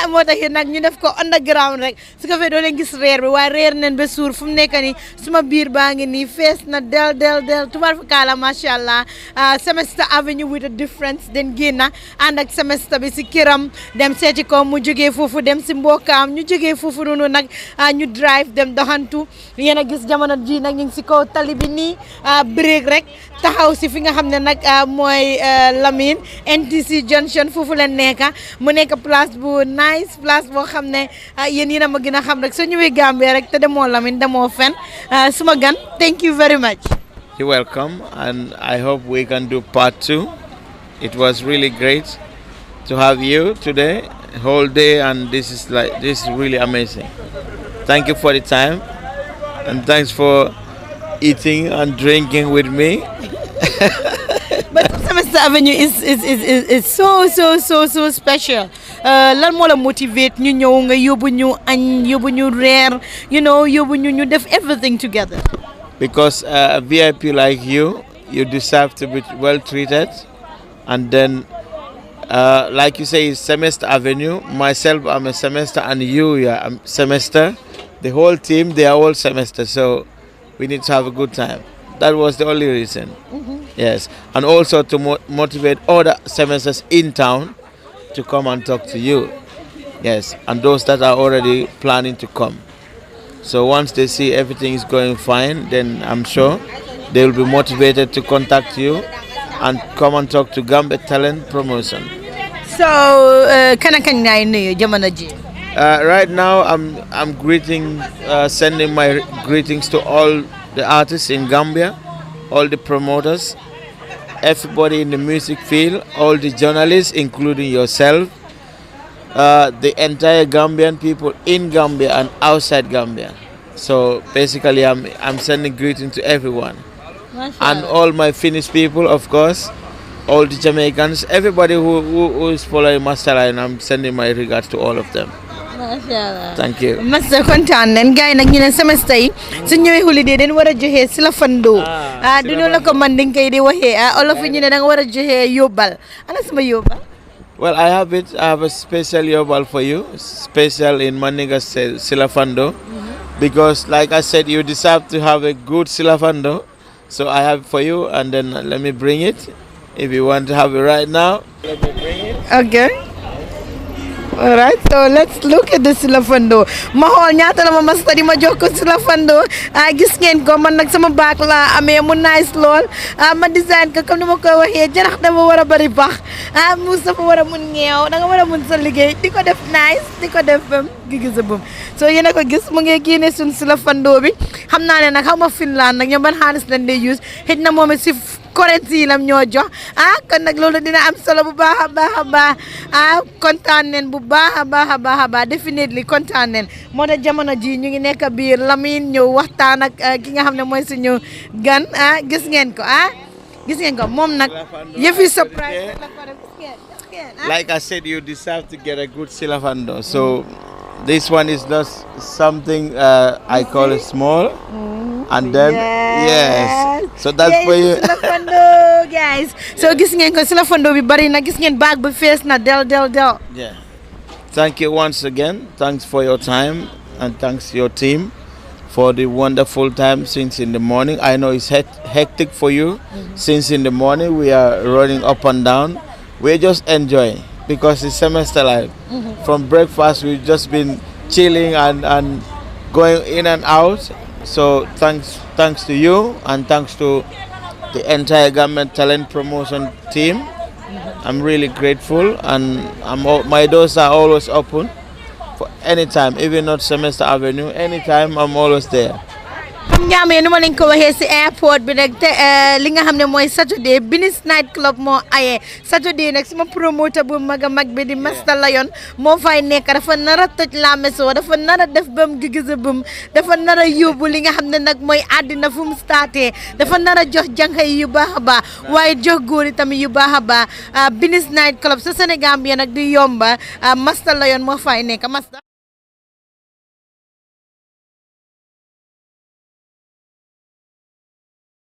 moo tax nag ñu def ko underground rek su ko defee doo leen gis reer bi waaye reer nañ ba suur fu mu nekk nii suma biir baa ngi nii fees na del tubaar fa kaala macha allah Semester Avenue with a difference den génn ànd ak semester bi si këram dem seeti ko mu jógee foofu dem si mbokkaam ñu jógee foofu noonu nag ñu drive dem doxantu yéen a gis jamono ji nag ñu ngi si kaw tali bi nii break rek taxaw si fi nga xam ne nag mooy Lamine NTC Junction foofu la nekk mu nekk place bu nice place boo xam ne yéen a ma gën a xam rek soo ñëwee Gambia rek te demoo Lamine demoo fen suma gan thank you very much. You're welcome, and I hope we can do part 2. It was really great to have you today, whole day, and this is really amazing. Thank you for the time, and thanks for eating and drinking with me. But Semester Avenue is so special. Lan moo la motivate ñu ñëw nga yóbbu ñu añ yóbbu ñu reer yóbbu ñu def everything together. Because a VIP like you deserve to be well treated, and then like you say, Semester Avenue. Myself, I'm a semester, and you are a semester. The whole team, they are all semester, so we need to have a good time. That was the only reason. Yes, and also to motivate other semesters in town to come and talk to you. Yes, and those that are already planning to come. So once they see everything is going fine, then I'm sure they will be motivated to contact you and come and talk to Gambia Talent Promotion. So, right now, I'm greeting, sending my greetings to all the artists in Gambia, all the promoters, everybody in the music field, all the journalists, including yourself, the entire Gambian people in Gambia and outside Gambia. So basically, I'm sending greetings to everyone, and all my Finnish people, of course, all the Jamaicans, everybody who is following Master Line. I'm sending my regards to all of them. Mashallah. Thank you. Master kontaan nañ gars yi nag ñu ne semestre yi su ñëwee holiday dañ war a joxe silafando du ñu la ko man dañ koy di waxee olof yi ñu ne da nga war a joxe yóbbal ana sama yóbbal. Well, I have it. I have a special yobal for you, special in Maniga silafando, because, like I said, you deserve to have a good silafando. So I have it for you, and then let me bring it. If you want to have it right now, let me bring it. Okay. All right, so let's look at the silafando. Ma xool ñaata la ma masta di ma jox ko silafando gis ngeen ko man nag sama baak la amee mu nice lool ma design ko comme ni ma koy waxee jarax dafa war a bari baax muus dafa war a mun ngeew da nga war a mun sa liggéey di ko def nice di ko def gi gisa bum so yéen a ko gis mu ngi génne suñ silafando bi xam naa ne nag xaw ma Finland nag ñoom ban xaalis lañ dee use xëj na moom si currency lam ñoo jox kon nag loolu dina am solo bu baax a baax a baax kontaan neen bu baax a baax a baax a baax definitely kontaan neen moo tax jamono ji ñu ngi nekk biir Lamine ñëw waxtaan ak ki nga xam ne mooy suñu gan gis ngeen ko gis ngeen ko moom nag yëfi surprise la ko def gis ngeen Like I said, you deserve to get a good silafando. So this one is just something I call it small. And then yes, so that's for you. Silafando guys. So gis ngeen ko silafando bi bari na gis ngeen bag bi fees na del. Yeah. Thank you once again. Thanks for your time, and thanks to your team for the wonderful time since in the morning. I know it's hectic for you. Since in the morning we are running up and down. We're just enjoying because it's semester life. From breakfast we've just been chilling and going in and out. So thanks to you, and thanks to the entire Gambian talent promotion team. I'm really grateful, and my doors are always open for any time, even not Semester Avenue. Anytime I'm always there. xam nga amee nu ma leen ko waxee si airport bi nag te li nga xam ne mooy Saturday Binis night club moo aye Saturday nag suma promoteur bu mag a mag bi di Master Lion moo fay nekk dafa nar a toj la maison dafa nar a def bam gigisa bam dafa nar a yóbbu li nga xam ne nag mooy àddina fu mu starté dafa nar a jox jànq yu baax a baax waaye jox góor yi tamit yu baax a baax Binis night club sa Sénégal bi nag di yomba Master Lion moo fay nekk Master